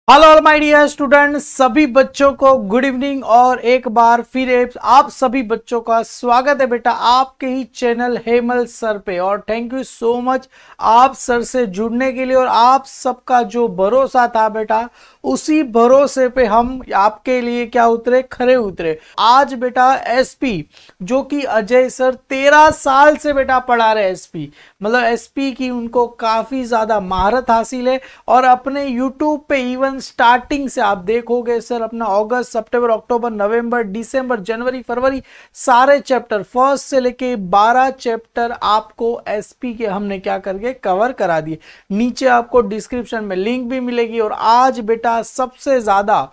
Hello my dear student, सभी बच्चों को गुड इवनिंग और एक बार फिर आप सभी बच्चों का स्वागत है बेटा आपके ही चैनल हेमल सर पे। और थैंक यू सो मच आप सर से जुड़ने के लिए। और आप सबका जो भरोसा था बेटा, उसी भरोसे पे हम आपके लिए क्या उतरे, खरे उतरे। आज बेटा एसपी जो कि अजय सर 13 साल से बेटा पढ़ा रहे एसपी, मतलब एसपी की उनको काफी ज्यादा महारत हासिल है। और अपने यूट्यूब पे इवन स्टार्टिंग से आप देखोगे सर अपना अगस्त, सितंबर, अक्टूबर, नवंबर, दिसंबर, जनवरी, फरवरी सारे चैप्टर फर्स्ट से लेके 12 चैप्टर आपको एसपी के हमने क्या करके कवर करा दिए। नीचे आपको डिस्क्रिप्शन में लिंक भी मिलेगी। और आज बेटा सबसे ज्यादा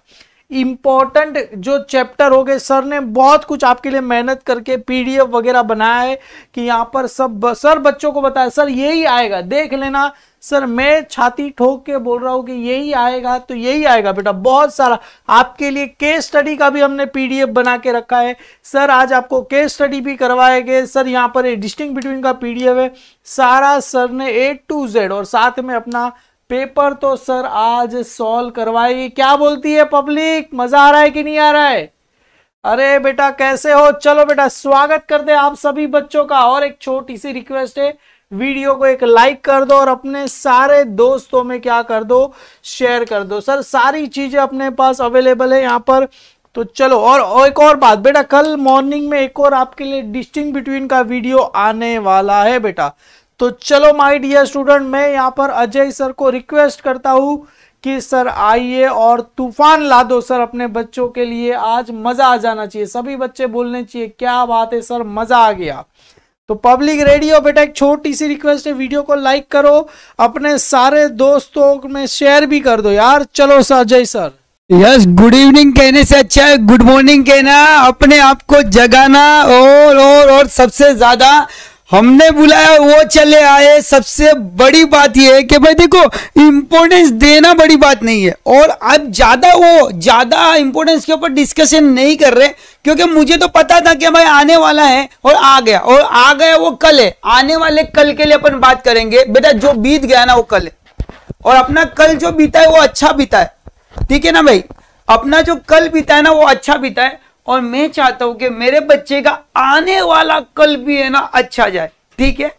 इंपॉर्टेंट जो चैप्टर हो गए, सर ने बहुत कुछ आपके लिए मेहनत करके पीडीएफ वगैरह बनाया है कि यहाँ पर सब सर बच्चों को बताया सर यही आएगा, देख लेना सर। मैं छाती ठोक के बोल रहा हूं कि यही आएगा तो यही आएगा बेटा। बहुत सारा आपके लिए केस स्टडी का भी हमने पीडीएफ बना के रखा है सर। आज आपको केस स्टडी भी करवाएंगे सर। यहाँ पर डिस्टिंक्ट बिटवीन का पीडीएफ है सारा सर ने A to Z। और साथ में अपना पेपर तो सर आज सॉल्व करवाएगी। क्या बोलती है पब्लिक, मजा आ रहा है कि नहीं आ रहा है? अरे बेटा कैसे हो? चलो बेटा स्वागत करते हैं आप सभी बच्चों का। और एक छोटी सी रिक्वेस्ट है, वीडियो को एक लाइक कर दो और अपने सारे दोस्तों में क्या कर दो, शेयर कर दो। सर सारी चीजें अपने पास अवेलेबल है यहाँ पर। तो चलो, और एक और बात बेटा, कल मॉर्निंग में एक और आपके लिए डिस्टिंक्ट बिटवीन का वीडियो आने वाला है बेटा। तो चलो माय डियर स्टूडेंट, मैं यहाँ पर अजय सर को रिक्वेस्ट करता हूँ कि सर आइए और तूफान ला दो सर अपने बच्चों के लिए। आज मजा आ जाना चाहिए, सभी बच्चे बोलने चाहिए क्या बात है सर, मजा आ गया। तो पब्लिक रेडी हो बेटा? एक छोटी सी रिक्वेस्ट है, वीडियो को लाइक करो, अपने सारे दोस्तों में शेयर भी कर दो यार। चलो sir Ajay sir. Yes, good evening कहने से अच्छा है गुड मॉर्निंग कहना, अपने आप को जगाना। और सबसे ज्यादा हमने बुलाया वो चले आए। सबसे बड़ी बात यह है कि भाई देखो, इंपॉर्टेंस देना बड़ी बात नहीं है। और अब ज्यादा इंपॉर्टेंस के ऊपर डिस्कशन नहीं कर रहे, क्योंकि मुझे तो पता था कि भाई आने वाला है और आ गया वो कल है। आने वाले कल के लिए अपन बात करेंगे बेटा। जो बीत गया ना वो कल है, और अपना कल जो बीता है वो अच्छा बीता है, ठीक है ना भाई? अपना जो कल बीता है ना वो अच्छा बीता है। और मैं चाहता हूं कि मेरे बच्चे का आने वाला कल भी है ना अच्छा जाए, ठीक है?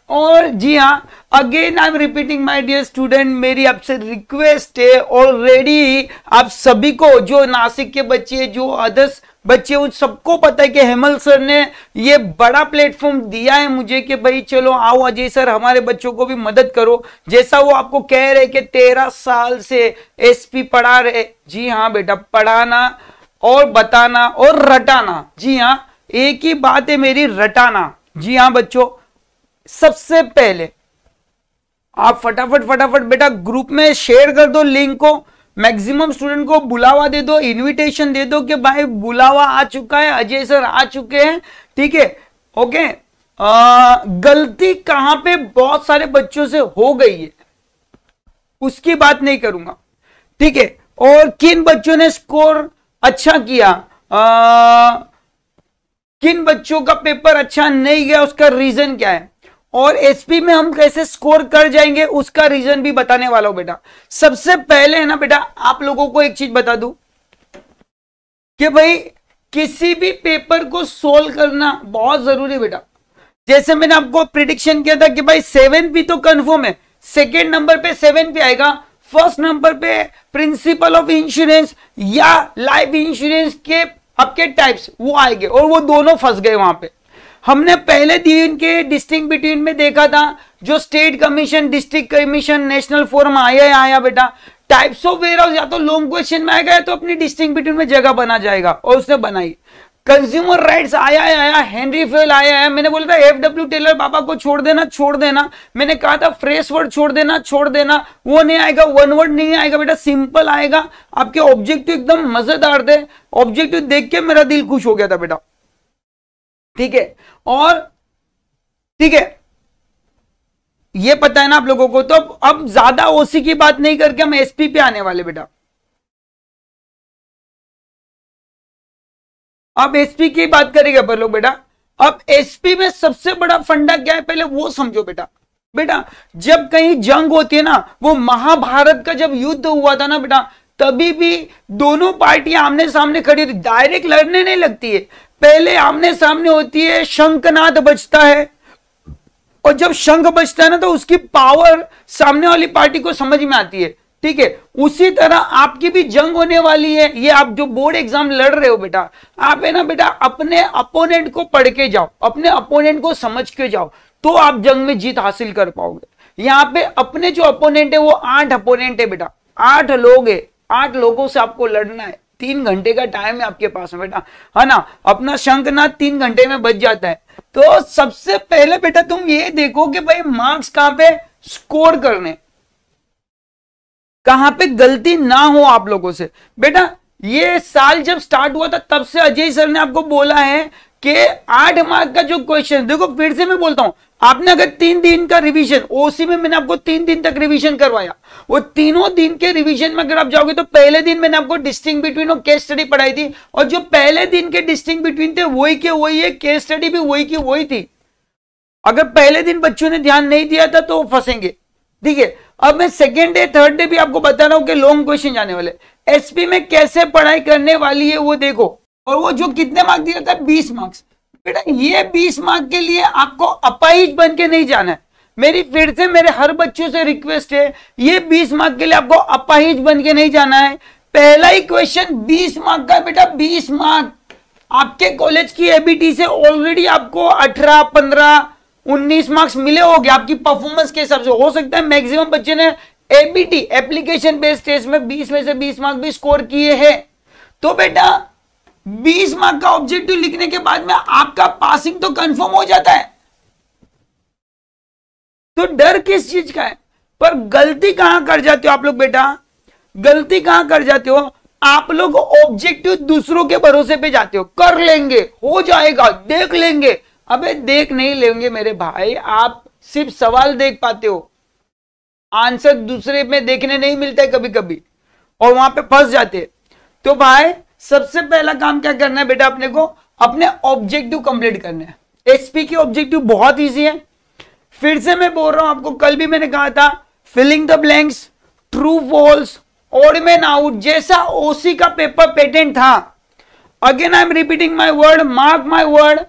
और जी हाँ, again I am repeating my dear student, मेरी आपसे रिक्वेस्ट है ऑलरेडी आप सभी को, जो नासिक के बच्चे, जो अदर्स बच्चे, उन सबको पता है कि हेमल सर ने ये बड़ा प्लेटफॉर्म दिया है मुझे कि भाई चलो आओ अजय सर हमारे बच्चों को भी मदद करो। जैसा वो आपको कह रहे कि 13 साल से एसपी पढ़ा रहे। जी हाँ बेटा, पढ़ाना और बताना और रटाना, जी हाँ एक ही बात है मेरी, रटाना। जी हाँ बच्चों, सबसे पहले आप फटाफट बेटा ग्रुप में शेयर कर दो लिंक को, मैक्सिमम स्टूडेंट को बुलावा दे दो, इनविटेशन दे दो कि भाई बुलावा आ चुका है, अजय सर आ चुके हैं, ठीक है? ओके। गलती कहां पे बहुत सारे बच्चों से हो गई है उसकी बात नहीं करूंगा, ठीक है? और किन बच्चों ने स्कोर अच्छा किया, किन बच्चों का पेपर अच्छा नहीं गया, उसका रीजन क्या है, और एसपी में हम कैसे स्कोर कर जाएंगे उसका रीजन भी बताने वाला हूं बेटा। सबसे पहले है ना बेटा, आप लोगों को एक चीज बता दूं कि भाई किसी भी पेपर को सोल्व करना बहुत जरूरी है बेटा। जैसे मैंने आपको प्रिडिक्शन किया था कि भाई 7P तो कंफर्म है, सेकेंड नंबर पे 7P आएगा, फर्स्ट नंबर पे प्रिंसिपल ऑफ इंश्योरेंस या लाइफ इंश्योरेंस के आपके टाइप्स वो आएंगे, और वो दोनों फंस गए वहां पे। हमने पहले दिन के डिस्टिंक्ट बिटवीन में देखा था, जो state commission, district commission, national forum आया बेटा। टाइप्स ऑफ वेयर हाउस या तो लॉन्ग क्वेश्चन में आएगा, तो अपनी डिस्टिंक्ट बिटवीन में जगह बना जाएगा, और उसने बनाई। कंज्यूमर राइट्स आया, हेनरी फेल आया। मैंने बोला था FW टेलर बाबा को छोड़ देना। मैंने कहा था फ्रेश वर्ड छोड़ देना, वो नहीं आएगा, वन वर्ड नहीं आएगा बेटा, सिंपल आएगा। आपके ऑब्जेक्टिव एकदम मजेदार थे, ऑब्जेक्टिव देख के मेरा दिल खुश हो गया था बेटा, ठीक है? और ठीक है, ये पता है ना आप लोगों को। तो अब ज्यादा ओसी की बात नहीं करके हम एसपी पे आने वाले बेटा। अब एसपी की बात करेंगे अपन लोग बेटा। अब एसपी में सबसे बड़ा फंडा क्या है पहले वो समझो बेटा। बेटा जब कहीं जंग होती है ना, वो महाभारत का जब युद्ध हुआ था ना बेटा, तभी भी दोनों पार्टियां आमने सामने खड़ी होती, डायरेक्ट लड़ने नहीं लगती है, पहले आमने सामने होती है, शंखनाद बजता है, और जब शंख बजता है ना तो उसकी पावर सामने वाली पार्टी को समझ में आती है। ठीक है, उसी तरह आपकी भी जंग होने वाली है। ये आप जो बोर्ड एग्जाम लड़ रहे हो बेटा, आप है ना बेटा अपने अपोनेंट को पढ़ के जाओ, अपने अपोनेंट को समझ के जाओ, तो आप जंग में जीत हासिल कर पाओगे। यहाँ पे अपने जो अपोनेंट है वो 8 अपोनेंट है बेटा, 8 लोग है, 8 लोगों से आपको लड़ना है। 3 घंटे का टाइम है आपके पास में बेटा, है ना। अपना शंखनाद 3 घंटे में बच जाता है। तो सबसे पहले बेटा तुम ये देखो कि भाई मार्क्स कहां पे स्कोर करने, कहां पे गलती ना हो आप लोगों से। बेटा ये साल जब स्टार्ट हुआ था तब से अजय सर ने आपको बोला है कि 8 मार्क का जो क्वेश्चन, देखो फिर से मैं बोलता हूं, आपने अगर 3 दिन का रिवीजन, ओसी में मैंने आपको 3 दिन तक रिवीजन करवाया, वो तीनों दिन के रिवीजन में अगर आप जाओगे तो पहले दिन मैंने आपको डिस्टिंग बिटवीन और केस स्टडी पढ़ाई थी, और जो पहले दिन के डिस्टिंग बिटवीन थे वही के वही है, केस स्टडी भी वही की वही थी। अगर पहले दिन बच्चों ने ध्यान नहीं दिया था तो फंसेंगे। ठीक है, अब मैं सेकेंड डे थर्ड डे भी आपको बता रहा हूं कि लॉन्ग क्वेश्चन जाने वाले। एसपी में कैसे पढ़ाई करने वाली है वो देखो, और वो जो कितने मार्क्स दिया था 20 मार्क्स। बेटा ये 20 मार्क के लिए आपको अपाहिज बन के नहीं जाना है। मेरी फिर से मेरे हर बच्चों से रिक्वेस्ट है, ये 20 मार्क के लिए आपको अपाहिज बन के नहीं जाना है। पहला ही क्वेश्चन 20 मार्क का बेटा, 20 मार्क। आपके कॉलेज की एबीटी से ऑलरेडी आपको 18, 15, 19 मार्क्स मिले होंगे आपकी परफॉर्मेंस के हिसाब से। हो सकता है मैक्सिमम बच्चे ने एबीटी एप्लीकेशन बेस्ड टेस्ट में 20 में से 20 मार्क्स भी स्कोर किए हैं। तो बेटा 20 मार्क का ऑब्जेक्टिव लिखने के बाद में आपका पासिंग तो कंफर्म हो जाता है। तो डर किस चीज का है, पर गलती कहां कर जाते हो आप लोग बेटा, गलती कहां कर जाते हो आप लोग, ऑब्जेक्टिव दूसरों के भरोसे पे जाते हो, कर लेंगे, हो जाएगा, देख लेंगे। अबे देख नहीं लेंगे मेरे भाई, आप सिर्फ सवाल देख पाते हो, आंसर दूसरे में देखने नहीं मिलता है कभी कभी, और वहां पे फंस जाते हैं। तो भाई सबसे पहला काम क्या करना है बेटा, अपने को अपने ऑब्जेक्टिव कंप्लीट करना है। एसपी के ऑब्जेक्टिव बहुत इजी है, फिर से मैं बोल रहा हूं आपको, कल भी मैंने कहा था, filling the blanks, true false, odd man out, जैसा ओसी का पेपर पेटेंट था। Again I am repeating my word, mark my word,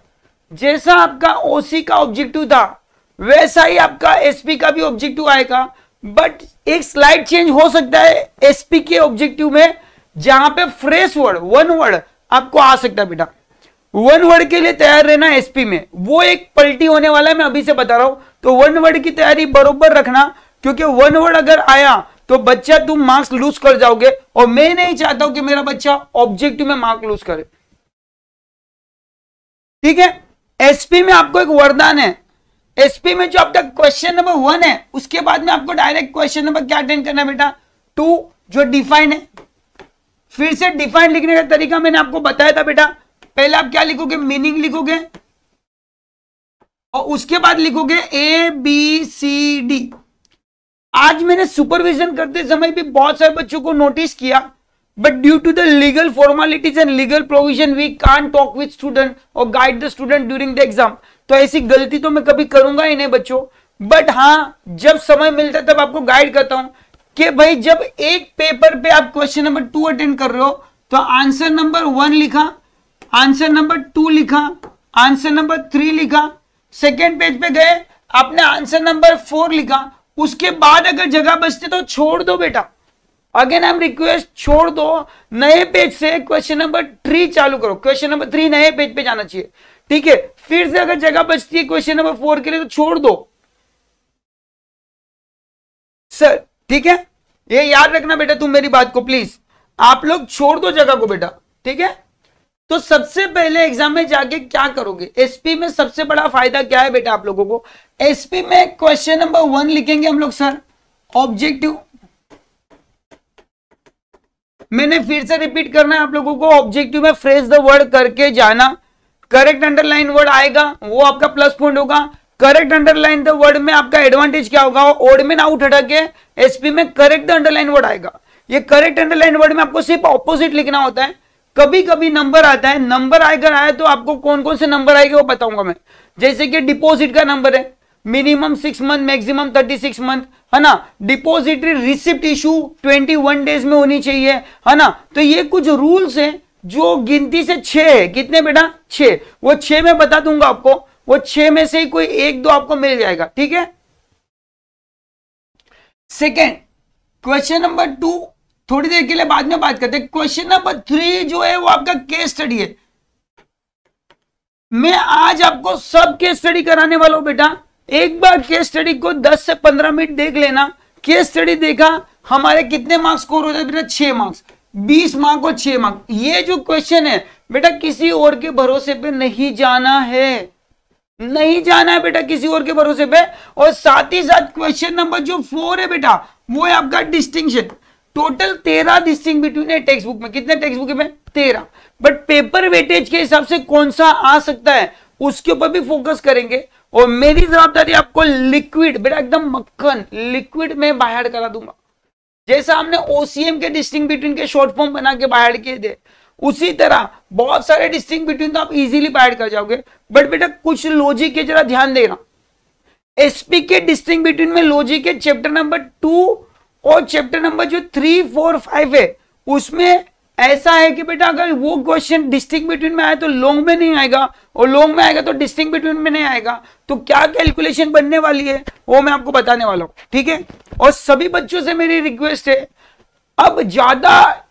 जैसा आपका ओसी का ऑब्जेक्टिव था वैसा ही आपका एसपी का भी ऑब्जेक्टिव आएगा। बट एक स्लाइड चेंज हो सकता है एसपी के ऑब्जेक्टिव में, जहां पे फ्रेश वर्ड, 1 वर्ड आपको आ सकता है बेटा। 1 वर्ड के लिए तैयार रहना एसपी में, वो एक पलटी होने वाला है, मैं अभी से बता रहा हूं। तो 1 वर्ड की तैयारी बरोबर रखना, क्योंकि 1 वर्ड अगर आया तो बच्चा तुम मार्क्स लूज कर जाओगे, और मैं नहीं चाहता हूं कि मेरा बच्चा ऑब्जेक्टिव में मार्क लूज करे। ठीक है, एसपी में आपको एक वरदान है, एसपी में जो आपका क्वेश्चन नंबर 1 है उसके बाद में आपको डायरेक्ट क्वेश्चन नंबर क्या अटेंड करना है बेटा, 2 जो डिफाइन है। फिर से डिफाइन लिखने का तरीका मैंने आपको बताया था बेटा, पहले आप क्या लिखोगे, मीनिंग लिखोगे, और उसके बाद लिखोगे ABCD। आज मैंने सुपरविजन करते समय भी बहुत सारे बच्चों को नोटिस किया, but due to the legal formalities and legal provision we can't talk with student और guide the student during the exam. तो ऐसी गलती तो मैं कभी करूंगा ही नहीं बच्चों, बट हाँ जब समय मिलता है तब आपको गाइड करता हूं कि भाई जब एक पेपर पे आप क्वेश्चन नंबर 2 अटेंड कर रहे हो तो आंसर नंबर 1 लिखा, आंसर नंबर 2 लिखा, आंसर नंबर 3 लिखा, सेकेंड पेज पे गए आपने आंसर नंबर 4 लिखा, उसके बाद अगर जगह बचती तो छोड़ दो बेटा। अगेन आई एम रिक्वेस्ट, छोड़ दो, नए पेज से क्वेश्चन नंबर 3 चालू करो, क्वेश्चन नंबर 3 नए पेज पे जाना चाहिए। ठीक है, फिर से अगर जगह बचती है क्वेश्चन नंबर 4 के लिए तो छोड़ दो सर। ठीक है, ये याद रखना बेटा तुम मेरी बात को प्लीज, आप लोग छोड़ दो जगह को बेटा। ठीक है, तो सबसे पहले एग्जाम में जाके क्या करोगे, एसपी में सबसे बड़ा फायदा क्या है बेटा आप लोगों को, एसपी में क्वेश्चन नंबर 1 लिखेंगे हम लोग सर, ऑब्जेक्टिव। मैंने फिर से रिपीट करना है आप लोगों को, ऑब्जेक्टिव में फ्रेज द वर्ड करके जाना, करेक्ट अंडरलाइन वर्ड आएगा वो आपका प्लस पॉइंट होगा। करेक्ट अंडरलाइन द वर्ड में आपका एडवांटेज क्या होगा, ओड में आउट हटा के एसपी में करेक्ट द अंडरलाइन वर्ड आएगा। ये करेक्ट अंडरलाइन वर्ड में आपको सिर्फ ऑपोजिट लिखना होता है। कभी कभी नंबर आता है, नंबर अगर आया तो आपको कौन कौन से नंबर आएंगे वो बताऊंगा मैं, जैसे कि डिपॉजिट का नंबर है, मिनिमम 6 मंथ, मैक्सिमम 36 मंथ, है ना। डिपॉजिटरी रिसिप्ट इशू 21 डेज में होनी चाहिए, है ना। तो ये कुछ रूल्स हैं जो गिनती से 6 है। कितने बेटा? 6। वो 6 में बता दूंगा आपको, वो 6 में से ही कोई 1-2 आपको मिल जाएगा, ठीक है। सेकेंड, क्वेश्चन नंबर 2 थोड़ी देर के लिए बाद में बात करते हैं। क्वेश्चन नंबर 3 जो है वो आपका केस स्टडी है। मैं आज आपको सब केस स्टडी कराने वाला हूं बेटा। एक बार केस स्टडी को 10 से 15 मिनट देख लेना। केस स्टडी देखा, हमारे कितने मार्क्स स्कोर हो जाए बेटा? 6 मार्क्स, 20 मार्क और 6 मार्क। ये जो क्वेश्चन है बेटा, किसी और के भरोसे पे नहीं जाना है, नहीं जाना है बेटा किसी और के भरोसे पे। और साथ ही साथ क्वेश्चन नंबर जो 4 है बेटा, वो है आपका डिस्टिंक्शन। टोटल 13 डिस्टिंग बिटवीन है टेक्स्ट बुक में। कितने टेक्स्ट बुक में? 13। बट पेपर वेटेज के हिसाब से कौन सा आ सकता है उसके ऊपर भी फोकस करेंगे। और मेरी जवाबदारी आपको लिक्विड बेटा, एकदम मक्खन लिक्विड में बाहर करा दूंगा। जैसा हमने ओसीएम के डिस्टिंग बिटवीन के शॉर्ट फॉर्म बना के बाहर किए थे, उसी तरह बहुत सारे डिस्टिंग बिटवीन तो आप इजीली बाहर कर जाओगे। बट बेटा कुछ लॉजिक के जरा ध्यान देना। एसपी के डिस्टिंग बिटवीन में लॉजिक के चैप्टर नंबर 2 और चैप्टर नंबर जो 3, 4, 5 है, उसमें ऐसा है कि बेटा अगर वो क्वेश्चन डिस्टिंग बिटवीन में आए तो लॉन्ग में नहीं आएगा, और लॉन्ग में आएगा तो डिस्टिंग बिटवीन में नहीं आएगा। तो क्या कैलकुलेशन बनने वाली है वो मैं आपको बताने वाला हूं, ठीक है। और सभी बच्चों से मेरी रिक्वेस्ट है, अब ज्यादा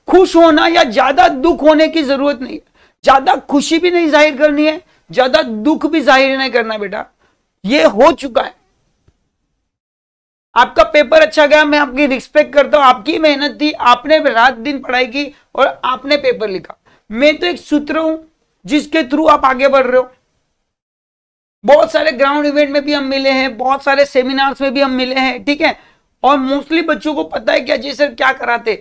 खुश होना या ज्यादा दुख होने की जरूरत नहीं है। ज्यादा खुशी भी नहीं जाहिर करनी है, ज्यादा दुख भी जाहिर नहीं करना बेटा। ये हो चुका है, आपका पेपर अच्छा गया, मैं आपकी रिस्पेक्ट करता हूं। आपकी मेहनत थी, आपने रात दिन पढ़ाई की और आपने पेपर लिखा। मैं तो एक सूत्र हूं जिसके थ्रू आप आगे बढ़ रहे हो। बहुत सारे ग्राउंड इवेंट में भी हम मिले हैं, बहुत सारे सेमिनार्स में भी हम मिले हैं, ठीक है। और मोस्टली बच्चों को पता है कि अजय सर क्या कराते,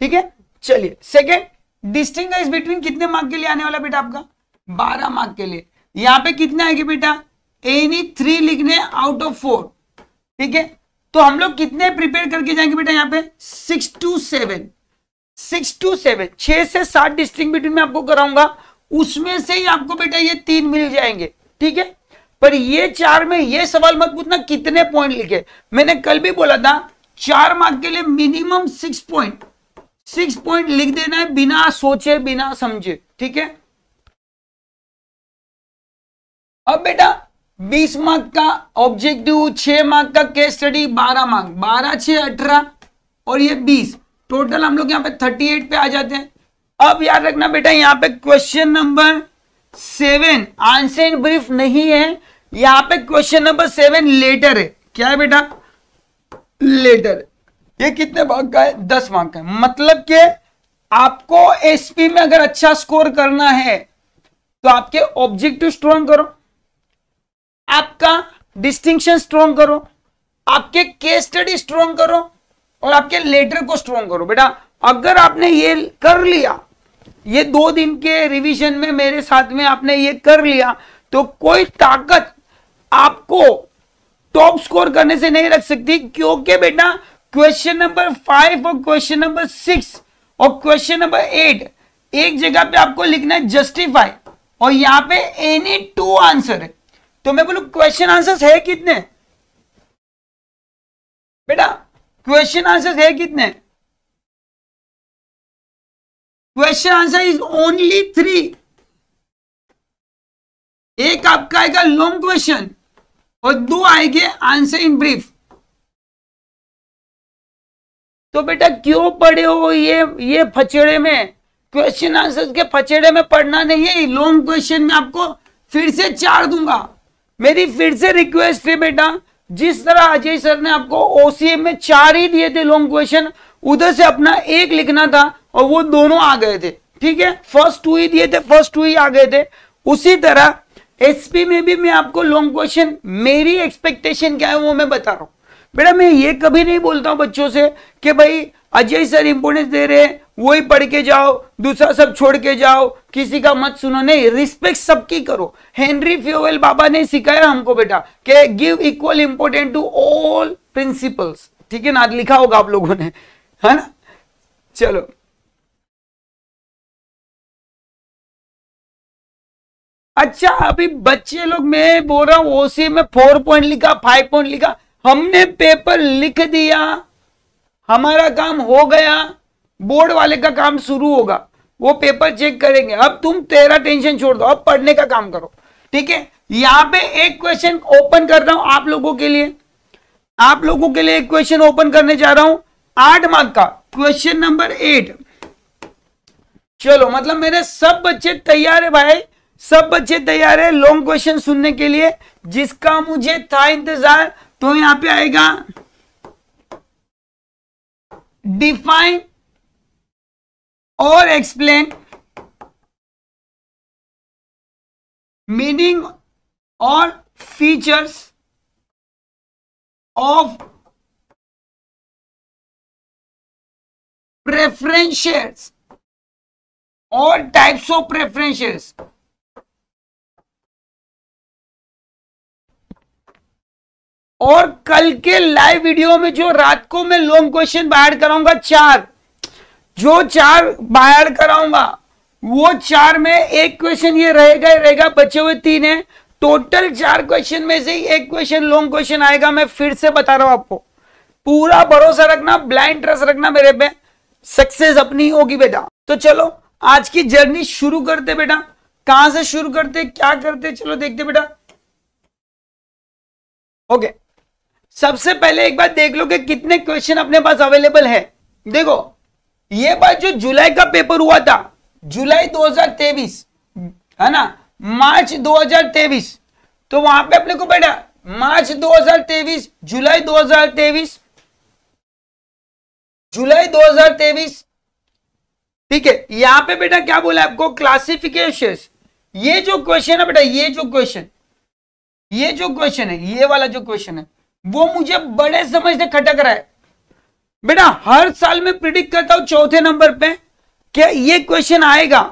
ठीक है। चलिए, सेकेंड, डिस्टिंग्विश बिटवीन कितने मार्क के लिए आने वाला बेटा? आपका 12 मार्क के लिए। यहां पे कितने आएंगे बेटा? एनी 3 लिखने आउट ऑफ 4, ठीक है। तो हम लोग कितने प्रिपेयर करके जाएंगे बेटा? यहां पे 6 to 7, 6 से 7 डिस्टिंग बिटवीन में आपको कराऊंगा। उसमें से ही आपको बेटा ये 3 मिल जाएंगे, ठीक है। पर ये 4 में ये सवाल मत पूछना कितने पॉइंट लिखे। मैंने कल भी बोला था 4 मार्क के लिए मिनिमम 6 पॉइंट लिख देना है, बिना सोचे बिना समझे, ठीक है। अब बेटा 20 मार्क का ऑब्जेक्टिव, 6 मार्क का केस स्टडी, 12 मार्क, 12, 6, 18 और ये 20, टोटल हम लोग यहाँ पे 38 पे आ जाते हैं। अब याद रखना बेटा, यहाँ पे question number 7 answer in brief नहीं है, यहाँ पे क्वेश्चन नंबर 7 लेटर है। क्या है बेटा? लेटर। ये कितने मार्क का है? 10 मार्क का है। मतलब कि आपको एसपी में अगर अच्छा स्कोर करना है तो आपके ऑब्जेक्टिव स्ट्रॉन्ग करो, आपका डिस्टिंक्शन स्ट्रॉन्ग करो, आपके केस स्टडी स्ट्रॉन्ग करो और आपके लेटर को स्ट्रॉन्ग करो। बेटा अगर आपने ये कर लिया, ये 2 दिन के रिवीजन में मेरे साथ में आपने ये कर लिया, तो कोई ताकत आपको टॉप स्कोर करने से नहीं रख सकती। क्योंकि बेटा क्वेश्चन नंबर 5 और क्वेश्चन नंबर 6 और क्वेश्चन नंबर 8 एक जगह पे आपको लिखना है जस्टिफाई, और यहां पे एनी 2 आंसर है। तो मैं बोलूं क्वेश्चन आंसर्स है कितने बेटा? क्वेश्चन आंसर्स है कितने? Question answer is only 3। एक आपका आएगा लॉन्ग क्वेश्चन और 2 आएंगे आंसर इन ब्रीफ। तो बेटा क्यों पढ़े हो ये फचेड़े में? क्वेश्चन आंसर्स के फचेड़े में पढ़ना नहीं है। लॉन्ग क्वेश्चन में आपको फिर से 4 दूंगा। मेरी फिर से रिक्वेस्ट है बेटा, जिस तरह अजय सर ने आपको ओसीएम में 4 ही दिए थे लॉन्ग क्वेश्चन, उधर से अपना 1 लिखना था और वो दोनों आ गए थे, ठीक है। फर्स्ट 2 ही दिए थे, फर्स्ट 2 ही आ गए थे। उसी तरह एसपी में भी मैं आपको लॉन्ग क्वेश्चन, मेरी एक्सपेक्टेशन क्या है वो मैं बता रहा हूं बेटा। मैं ये कभी नहीं बोलता हूं बच्चों से कि भाई अजय सर इंपोर्टेंस दे रहे हैं वही पढ़ के जाओ, दूसरा सब छोड़ के जाओ, किसी का मत सुनो। नहीं, रिस्पेक्ट सबकी करो। हेनरी फ्योवेल बाबा ने सिखाया हमको बेटा कि give equal important to all principles, ठीक है ना? लिखा होगा आप लोगों ने, है ना? चलो अच्छा अभी बच्चे लोग, मैं बोल रहा हूं ओसी में 4 पॉइंट लिखा, 5 पॉइंट लिखा, हमने पेपर लिख दिया, हमारा काम हो गया, बोर्ड वाले का काम शुरू होगा, वो पेपर चेक करेंगे। अब तुम तेरा टेंशन छोड़ दो, अब पढ़ने का काम करो, ठीक है। यहां पे एक क्वेश्चन ओपन कर रहा हूं आप लोगों के लिए, आप लोगों के लिए एक क्वेश्चन ओपन करने जा रहा हूं 8 मार्क का, क्वेश्चन नंबर 8। चलो मतलब मेरे सब बच्चे तैयार है भाई, सब बच्चे तैयार है लॉन्ग क्वेश्चन सुनने के लिए, जिसका मुझे था इंतजार। तो यहां पे आएगा डिफाइन और एक्सप्लेन मीनिंग और फीचर्स ऑफ प्रेफरेंसेस और टाइप्स ऑफ प्रेफरेंसेस। और कल के लाइव वीडियो में जो रात को मैं लॉन्ग क्वेश्चन बाहर कराऊंगा 4, जो 4 बाहर कराऊंगा वो 4 में एक क्वेश्चन ये रहेगा ही रहेगा, बचे हुए 3 है। टोटल 4 क्वेश्चन में से ही एक क्वेश्चन लॉन्ग क्वेश्चन आएगा। मैं फिर से बता रहा हूं आपको, पूरा भरोसा रखना, ब्लाइंड ट्रस्ट रखना मेरे पे, सक्सेस अपनी होगी बेटा। तो चलो आज की जर्नी शुरू करते बेटा। कहां से शुरू करते, क्या करते, चलो देखते बेटा। ओके, सबसे पहले एक बात देख लो कि कितने क्वेश्चन अपने पास अवेलेबल है। देखो ये बात जो जुलाई का पेपर हुआ था, जुलाई 2023 है ना, मार्च 2023, तो वहां पे अपने को बेटा मार्च 2023, जुलाई 2023, जुलाई 2023, ठीक है। यहां पे बेटा क्या बोला आपको, क्लासिफिकेशन। ये जो क्वेश्चन है बेटा, ये जो क्वेश्चन है, ये वाला जो क्वेश्चन है, वो मुझे बड़े समझ से खटक रहा है बेटा। हर साल मैं प्रिडिक्ट करता हूं 4थे नंबर पे क्या ये क्वेश्चन आएगा,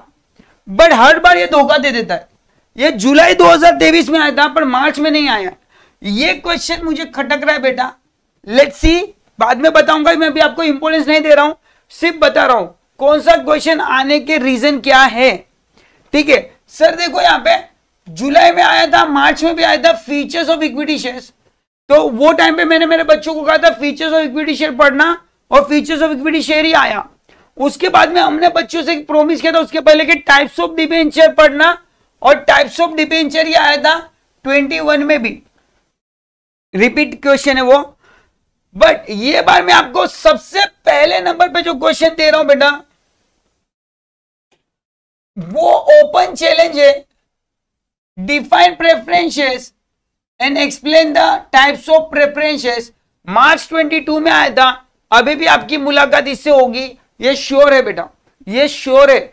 बट हर बार ये धोखा दे देता है। ये जुलाई 2023 में आया था पर मार्च में नहीं आया। ये क्वेश्चन मुझे खटक रहा है बेटा। लेट्स सी, बाद में बताऊंगा, मैं भी आपको इंपॉर्टेंस नहीं दे रहा हूं, सिर्फ बता रहा हूं कौन सा क्वेश्चन आने के रीजन क्या है, ठीक है। सर देखो यहां पे जुलाई में आया था, मार्च में भी आया था, फीचर्स ऑफ इक्विटी शेयर्स। तो वो टाइम पे मैंने मेरे बच्चों को कहा था फीचर्स ऑफ इक्विटी शेयर पढ़ना, और फीचर्स ऑफ इक्विटी शेयर ही आया। उसके बाद में हमने बच्चों से प्रॉमिस किया था उसके पहले कि टाइप्स ऑफ डिबेंचर पढ़ना, और टाइप्स ऑफ डिबेंचर ही आया था 21 में भी, रिपीट क्वेश्चन है वो। बट ये बार मैं आपको सबसे पहले नंबर पे जो क्वेश्चन दे रहा हूं बेटा, वो ओपन चैलेंज है। Define preferences and explain the types of preferences. मार्च 22 में आया था, अभी भी आपकी मुलाकात इससे होगी, ये श्योर है बेटा, ये श्योर है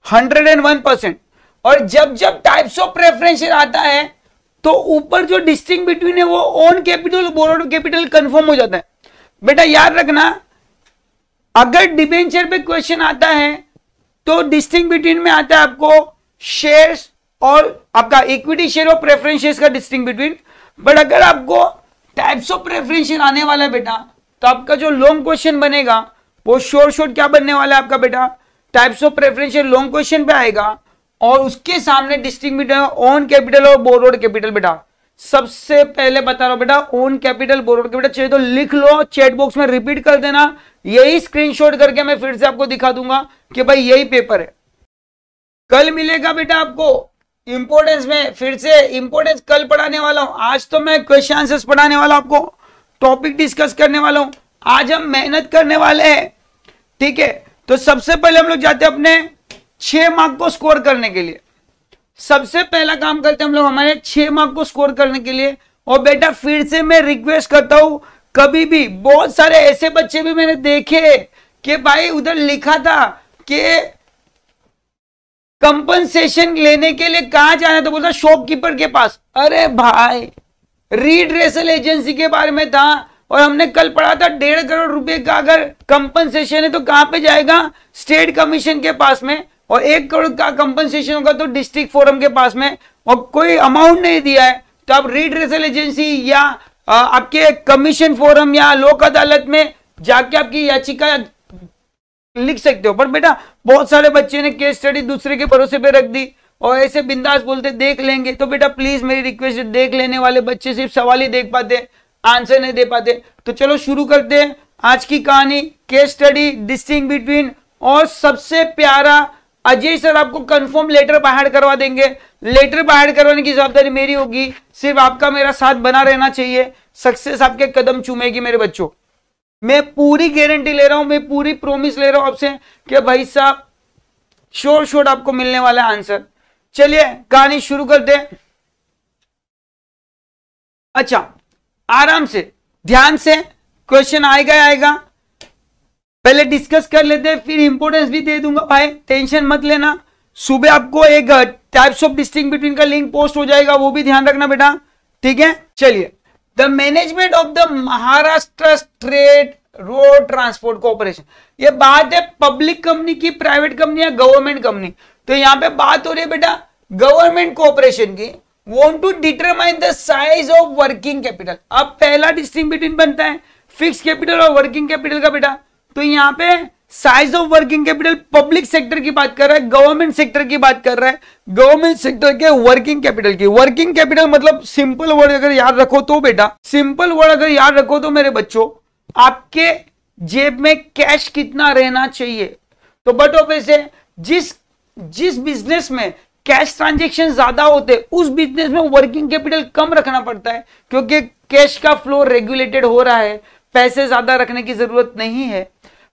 101%। और जब जब टाइप्स ऑफ प्रेफरेंसेस आता है तो ऊपर जो डिस्टिंग बिटवीन है वो own capital borrowed capital confirm हो जाता है बेटा। याद रखना, अगर डिबेंचर पे क्वेश्चन आता है तो डिस्टिंग बिटवीन में आता है आपको शेयर्स और आपका इक्विटी शेयर और प्रेफरेंसेस का डिस्टिंग बिटवीन। बट अगर आपको टाइप्स ऑफ प्रेफरेंसेस आने वाला है बेटा, तो आपका जो लॉन्ग क्वेश्चन बनेगा वो शॉर्ट क्या बनने वाला है आपका बेटा, types of preferences long question पे आएगा, और उसके सामने डिस्टिंग बिटवीन ओन कैपिटल और बोरोड कैपिटल बेटा। सबसे पहले बता रहा हूं बेटा, ओन कैपिटल बोरोड कैपिटल चाहिए तो लिख लो, चैट बॉक्स में रिपीट कर देना, यही स्क्रीनशॉट करके मैं फिर से आपको दिखा दूंगा कि भाई यही पेपर है। कल मिलेगा बेटा आपको इंपोर्टेंस में, फिर से इंपोर्टेंस कल पढ़ाने वाला हूं। आज तो मैं क्वेश्चन आंसर्स पढ़ाने वाला हूं, आपको टॉपिक डिस्कस करने वाला हूं। आज हम मेहनत करने वाले हैं, ठीक है। तो सबसे पहले हम लोग जाते हैं अपने 6 मार्क को स्कोर करने के लिए। सबसे पहला काम करते हैं हम लोग हमारे 6 मार्क को स्कोर करने के लिए। और बेटा फिर से मैं रिक्वेस्ट करता हूं, कभी भी बहुत सारे ऐसे बच्चे भी मैंने देखे कि भाई उधर लिखा था कि कंपनसेशन लेने के लिए कहां जाना, तो बोलता शॉपकीपर के पास। अरे भाई रीड्रेसल एजेंसी के बारे में था, और हमने कल पढ़ा था 1.5 करोड़ रुपए का अगर कंपनसेशन है तो कहां पे जाएगा, स्टेट कमीशन के पास में, और 1 करोड़ का कंपनसेशन होगा तो डिस्ट्रिक्ट फोरम के पास में, और कोई अमाउंट नहीं दिया है तो आप रीड्रेसल एजेंसी या आपके कमीशन फोरम या लोक अदालत में जाके आपकी याचिका लिख सकते हो। पर बेटा बहुत सारे बच्चे ने केस स्टडी दूसरे के भरोसे पे रख दी, और ऐसे बिंदास बोलते देख लेंगे, तो बेटा प्लीज मेरी रिक्वेस्ट, देख लेने वाले बच्चे सिर्फ सवाल ही देख पाते, आंसर नहीं दे पाते। तो चलो शुरू करते हैं आज की कहानी, केस स्टडी डिस्टिंग बिटवीन। और सबसे प्यारा अजय सर आपको कंफर्म लेटर बाहर करवा देंगे। लेटर बाहर करवाने की जवाबदारी मेरी होगी, सिर्फ आपका मेरा साथ बना रहना चाहिए, सक्सेस आपके कदम चूमेगी मेरे बच्चों। मैं पूरी गारंटी ले रहा हूं, मैं पूरी प्रॉमिस ले रहा हूं आपसे कि भाई साहब श्योर आपको मिलने वाला है आंसर। चलिए कहानी शुरू करते हैं। अच्छा, आराम से ध्यान से, क्वेश्चन आएगा, पहले डिस्कस कर लेते हैं, फिर इंपॉर्टेंस भी दे दूंगा भाई, टेंशन मत लेना। सुबह आपको एक टाइप्स ऑफ डिस्टिंग बिटवीन का लिंक पोस्ट हो जाएगा, वो भी ध्यान रखना बेटा, ठीक है। चलिए, the management of the Maharashtra state road transport corporation, ये बात है पब्लिक कंपनी की, प्राइवेट कंपनी या गवर्नमेंट कंपनी। तो यहां पे बात हो रही है बेटा गवर्नमेंट कॉर्पोरेशन की। Want to determine the size of working capital. अब पहला डिस्टिंग बिटवीन बनता है फिक्स कैपिटल और वर्किंग कैपिटल का बेटा। तो यहां पे size of working capital public sector की बात कर रहा है, गवर्नमेंट सेक्टर की बात कर रहा है, गवर्नमेंट सेक्टर के वर्किंग कैपिटल की। वर्किंग कैपिटल मतलब सिंपल वर्ड अगर याद रखो तो बेटा, सिंपल वर्ड अगर याद रखो तो मेरे बच्चों, आपके जेब में कैश कितना रहना चाहिए। तो बट ऑब्वियस है, जिस बिजनेस में कैश ट्रांजेक्शन ज्यादा होते हैं उस बिजनेस में वर्किंग कैपिटल कम रखना पड़ता है, क्योंकि कैश का फ्लो रेगुलेटेड हो रहा है, पैसे ज्यादा रखने की जरूरत नहीं है।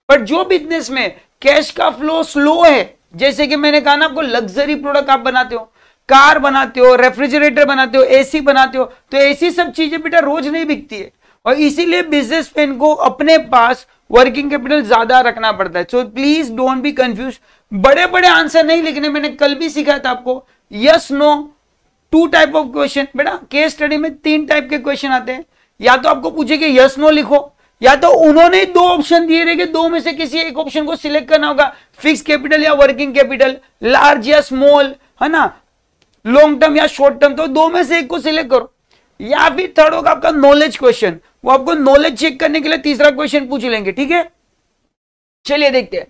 पर जो बिजनेस में कैश का फ्लो स्लो है, जैसे कि मैंने कहा ना आपको, लग्जरी प्रोडक्ट आप बनाते हो, कार बनाते हो, रेफ्रिजरेटर बनाते हो, एसी बनाते हो, तो ऐसी सब चीजें बेटा रोज नहीं बिकती है, और इसीलिए बिजनेसमैन को अपने पास वर्किंग कैपिटल ज्यादा रखना पड़ता है। So please don't be confuse, बड़े बड़े आंसर नहीं लिखने, मैंने कल भी सिखाया था आपको, yes no, 2 type of question. बेटा केस स्टडी में 3 टाइप के क्वेश्चन आते हैं, या तो आपको पूछे कि यस नो लिखो, या तो उन्होंने 2 ऑप्शन दिए रहेंगे, 2 में से किसी एक ऑप्शन को सिलेक्ट करना होगा, फिक्स कैपिटल या वर्किंग कैपिटल, लार्ज या स्मॉल, है ना, लॉन्ग टर्म या शॉर्ट टर्म, तो 2 में से एक को सिलेक्ट करो। या फिर थर्ड होगा आपका नॉलेज क्वेश्चन, वो आपको नॉलेज चेक करने के लिए तीसरा क्वेश्चन पूछ लेंगे, ठीक है। चलिए देखते हैं,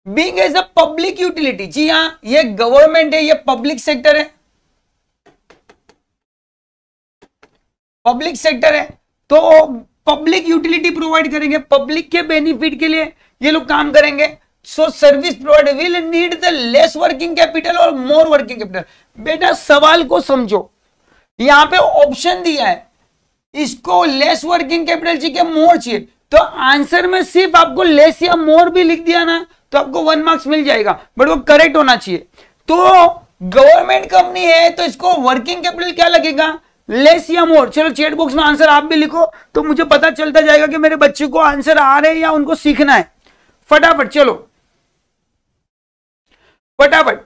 being as a public utility, जी हां, ये गवर्नमेंट है, ये पब्लिक सेक्टर है, पब्लिक सेक्टर है, तो पब्लिक यूटिलिटी प्रोवाइड करेंगे, पब्लिक के बेनिफिट के लिए ये लोग काम करेंगे। So service provider will need the less working capital और मोर वर्किंग कैपिटल। बेटा सवाल को समझो, यहां पे ऑप्शन दिया है, इसको लेस वर्किंग कैपिटल चाहिए, मोर चाहिए, तो आंसर में सिर्फ आपको लेस या मोर भी लिख दिया ना तो आपको 1 मार्क्स मिल जाएगा, बट वो करेक्ट होना चाहिए। तो गवर्नमेंट कंपनी है तो इसको वर्किंग कैपिटल क्या लगेगा, लेस या मोर। चलो चैट बॉक्स में आंसर आप भी लिखो तो मुझे पता चलता जाएगा कि मेरे बच्चे को आंसर आ रहे हैं या उनको सीखना है। फटाफट चलो, फटाफट,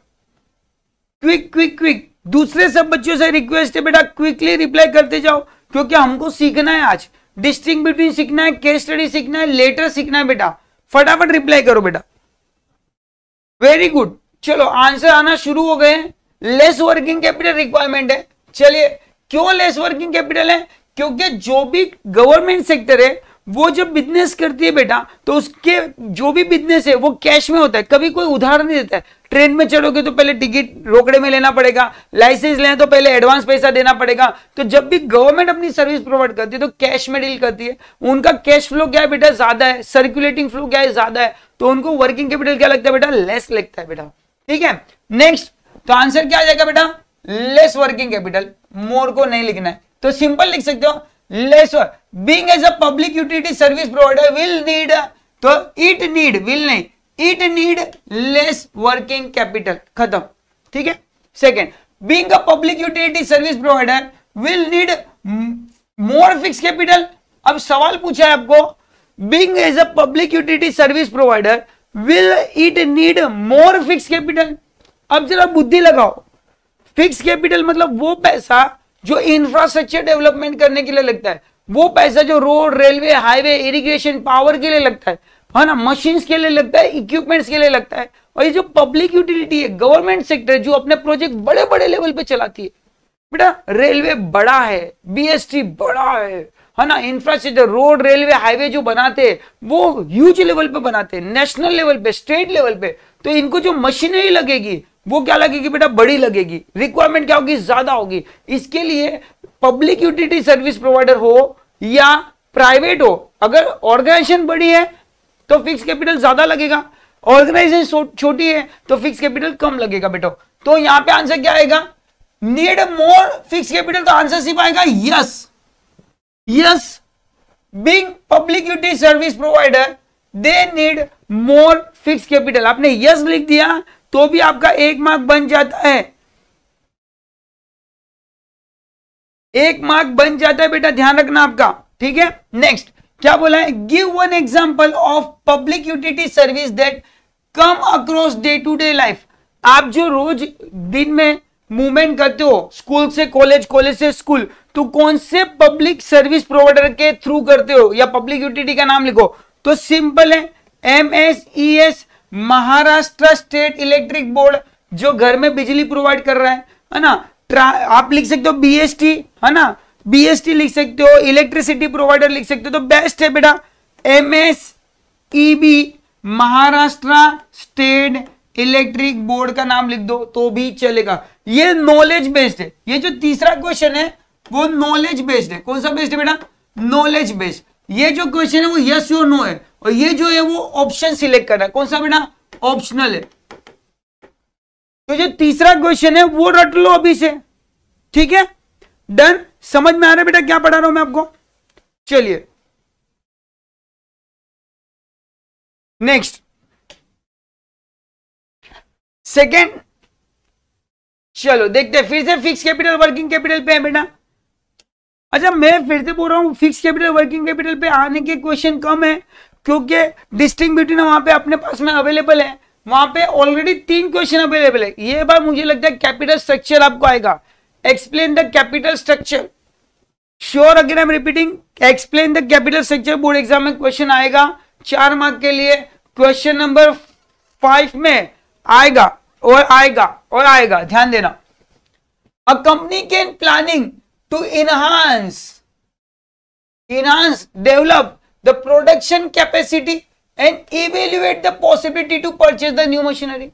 क्विक क्विक क्विक। दूसरे सब बच्चों से रिक्वेस्ट है बेटा क्विकली रिप्लाई करते जाओ, क्योंकि हमको सीखना है आज, डिस्टिंग बिटवीन सीखना है, केस स्टडी सीखना है, लेटर सीखना है बेटा। फटाफट रिप्लाई करो बेटा, वेरी गुड। चलो आंसर आना शुरू हो गए। लेस वर्किंग कैपिटल रिक्वायरमेंट है। चलिए, क्यों लेस वर्किंग कैपिटल है, क्योंकि जो भी गवर्नमेंट सेक्टर है वो जब बिजनेस करती है बेटा, तो उसके जो भी बिजनेस है वो कैश में होता है, कभी कोई उधार नहीं देता है। ट्रेन में चढ़ोगे तो पहले टिकट रोकड़े में लेना पड़ेगा, लाइसेंस लेना तो पहले एडवांस पैसा देना पड़ेगा। तो जब भी गवर्नमेंट अपनी सर्विस प्रोवाइड करती है तो कैश में डील करती है, उनका कैश फ्लो क्या है बेटा, ज्यादा है, सर्कुलेटिंग फ्लो क्या है, ज्यादा है, तो उनको वर्किंग कैपिटल क्या लगता है बेटा, लेस लगता है बेटा, ठीक है। नेक्स्ट, तो आंसर क्या आ जाएगा बेटा, लेस वर्किंग कैपिटल, मोर को नहीं लिखना है, तो सिंपल लिख सकते हो less. Being as a public utility service provider will need, तो इट नीड, विल नहीं, it need less working capital, खत्म, ठीक है। Second, being a public utility service provider will need more fix capital. अब सवाल पूछा है आपको, being as a public utility service provider will it need more fix capital. अब जरा बुद्धि लगाओ, फिक्स कैपिटल मतलब वो पैसा जो इंफ्रास्ट्रक्चर डेवलपमेंट करने के लिए लगता है, वो पैसा जो road, railway, highway, irrigation, power के लिए लगता है ना, मशीन्स के लिए लगता है, इक्विपमेंट्स के लिए लगता है। और ये जो पब्लिक यूटिलिटी है, गवर्नमेंट सेक्टर जो अपने प्रोजेक्ट बड़े बड़े लेवल पे चलाती है बेटा, रेलवे बड़ा है, बीएसटी बड़ा है ना, इंफ्रास्ट्रक्चर, रोड, रेलवे, हाईवे जो बनाते हैं वो ह्यूज लेवल पे बनाते हैं, नेशनल लेवल पे, स्टेट लेवल पे, तो इनको जो मशीनरी लगेगी वो क्या लगेगी बेटा, बड़ी लगेगी। रिक्वायरमेंट क्या होगी, ज्यादा होगी। इसके लिए पब्लिक यूटिलिटी सर्विस प्रोवाइडर हो या प्राइवेट हो, अगर ऑर्गेनाइजेशन बड़ी है तो फिक्स कैपिटल ज्यादा लगेगा, ऑर्गेनाइजेशन छोटी है तो फिक्स कैपिटल कम लगेगा बेटा। तो यहां पे आंसर क्या आएगा, नीड मोर फिक्स कैपिटल, तो आंसर सिर्फ आएगा yes. Yes, being public utility service provider they need more fix capital. आपने यस लिख दिया तो भी आपका 1 मार्क बन जाता है, 1 मार्क बन जाता है बेटा, ध्यान रखना आपका, ठीक है। नेक्स्ट क्या बोला है, give one example of public utility service that come across day to day life. आप जो रोज दिन में मूवमेंट करते हो, स्कूल से कॉलेज, कॉलेज से स्कूल, तो कौन से पब्लिक सर्विस प्रोवाइडर के थ्रू करते हो, या पब्लिक यूटिलिटी का नाम लिखो। तो सिंपल है, MSES, Maharashtra state electric board, जो घर में बिजली प्रोवाइड कर रहा है ना। आप लिख सकते हो BST, है ना, BST लिख सकते हो, इलेक्ट्रिसिटी प्रोवाइडर लिख सकते हो, तो बेस्ट है बेटा MSEB, Maharashtra state electric board का नाम लिख दो तो भी चलेगा। ये नॉलेज बेस्ड है, ये जो तीसरा क्वेश्चन है वो नॉलेज बेस्ड है। कौन सा बेस्ड है बेटा, नॉलेज बेस्ड। ये जो क्वेश्चन है वो यस और नो है, और ये जो है वो ऑप्शन सिलेक्ट करना है। कौन सा बेटा, ऑप्शनल है। तो जो तीसरा क्वेश्चन है वो रट लो अभी से, ठीक है, डन। समझ में आ रहा है बेटा क्या पढ़ा रहा हूं मैं आपको। चलिए नेक्स्ट, सेकेंड, चलो देखते हैं फिर से फिक्स कैपिटल वर्किंग कैपिटल पे है बेटा। अच्छा, मैं फिर से बोल रहा हूं फिक्स कैपिटल वर्किंग कैपिटल पे आने के क्वेश्चन कम है, क्योंकि डिस्टिंक्ट बिटवीन वहां पे अपने पास में अवेलेबल है, वहां पे ऑलरेडी 3 क्वेश्चन अवेलेबल है। ये बार मुझे लगता है कैपिटल स्ट्रक्चर आपको आएगा, explain the capital structure. Sure, again I am repeating, explain the capital structure board exam में क्वेश्चन आएगा 4 मार्क के लिए। क्वेश्चन नंबर 5 में आएगा और आएगा और आएगा, ध्यान देना। A company can planning to enhance, develop the production capacity and evaluate the possibility to purchase the new machinery।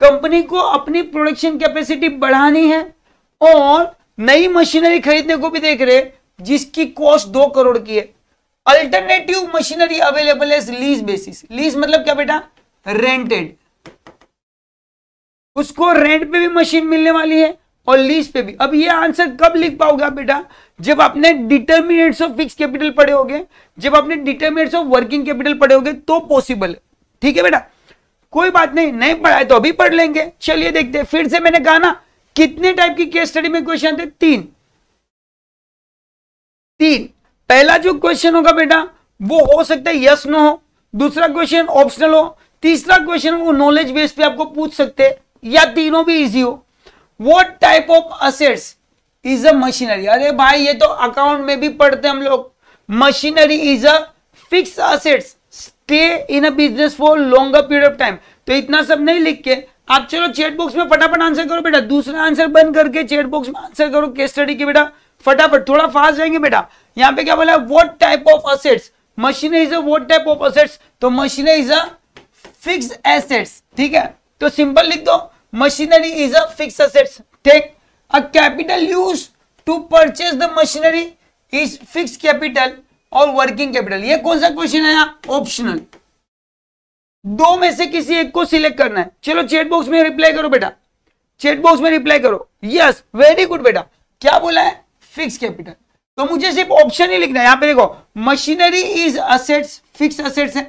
Company को अपनी प्रोडक्शन कैपेसिटी बढ़ानी है और नई मशीनरी खरीदने को भी देख रहे, जिसकी कॉस्ट 2 करोड़ की है। Alternative machinery available as lease basis. Lease मतलब क्या बेटा, रेंटेड। उसको रेंट पे भी मशीन मिलने वाली है और लीज पे भी। अब ये आंसर कब लिख पाओगे आप बेटा, जब आपने डिटरमिनेंट्स ऑफ फिक्स कैपिटल पढ़े होगे, जब आपने डिटरमिनेंट्स ऑफ वर्किंग कैपिटल पढ़े होगे तो पॉसिबल है, ठीक है बेटा। कोई बात नहीं, नहीं पढ़ा है तो अभी पढ़ लेंगे। चलिए देखते हैं, फिर से मैंने कहा ना कितने टाइप की केस स्टडी में क्वेश्चन थे, 3। पहला जो क्वेश्चन होगा बेटा वो हो सकता है यस नो हो, दूसरा क्वेश्चन ऑप्शनल हो, तीसरा क्वेश्चन वो नॉलेज बेस पे आपको पूछ सकते हैं, या तीनों भी इजी हो। What type of assets is a machinery? अरे भाई ये तो अकाउंट में भी पढ़ते हम लोग। Machinery is a fix assets, stay in a business for longer period of time। तो इतना सब नहीं लिख के आप चलो चैट बॉक्स में फटाफट आंसर करो बेटा, दूसरा आंसर बंद करके चैट बॉक्स में आंसर करो केस स्टडी के बेटा, फटाफट, थोड़ा फास्ट जाएंगे बेटा। यहाँ पे क्या बोला है, what type of assets, machinery is a what type of assets, तो machinery is a fix assets, ठीक है। तो सिंपल लिख दो, machinery is a fixed assets। take a capital used to purchase the machinery is fixed capital और working capital। ये कौन सा क्वेश्चन आया, ऑप्शनल। 2 में से किसी एक को सिलेक्ट करना है। चलो चैट बॉक्स में रिप्लाई करो बेटा, चैट बॉक्स में रिप्लाई करो। यस, वेरी गुड बेटा। क्या बोला है, फिक्स कैपिटल। तो मुझे सिर्फ ऑप्शन ही लिखना है। यहां पे देखो, machinery is assets, fix assets है।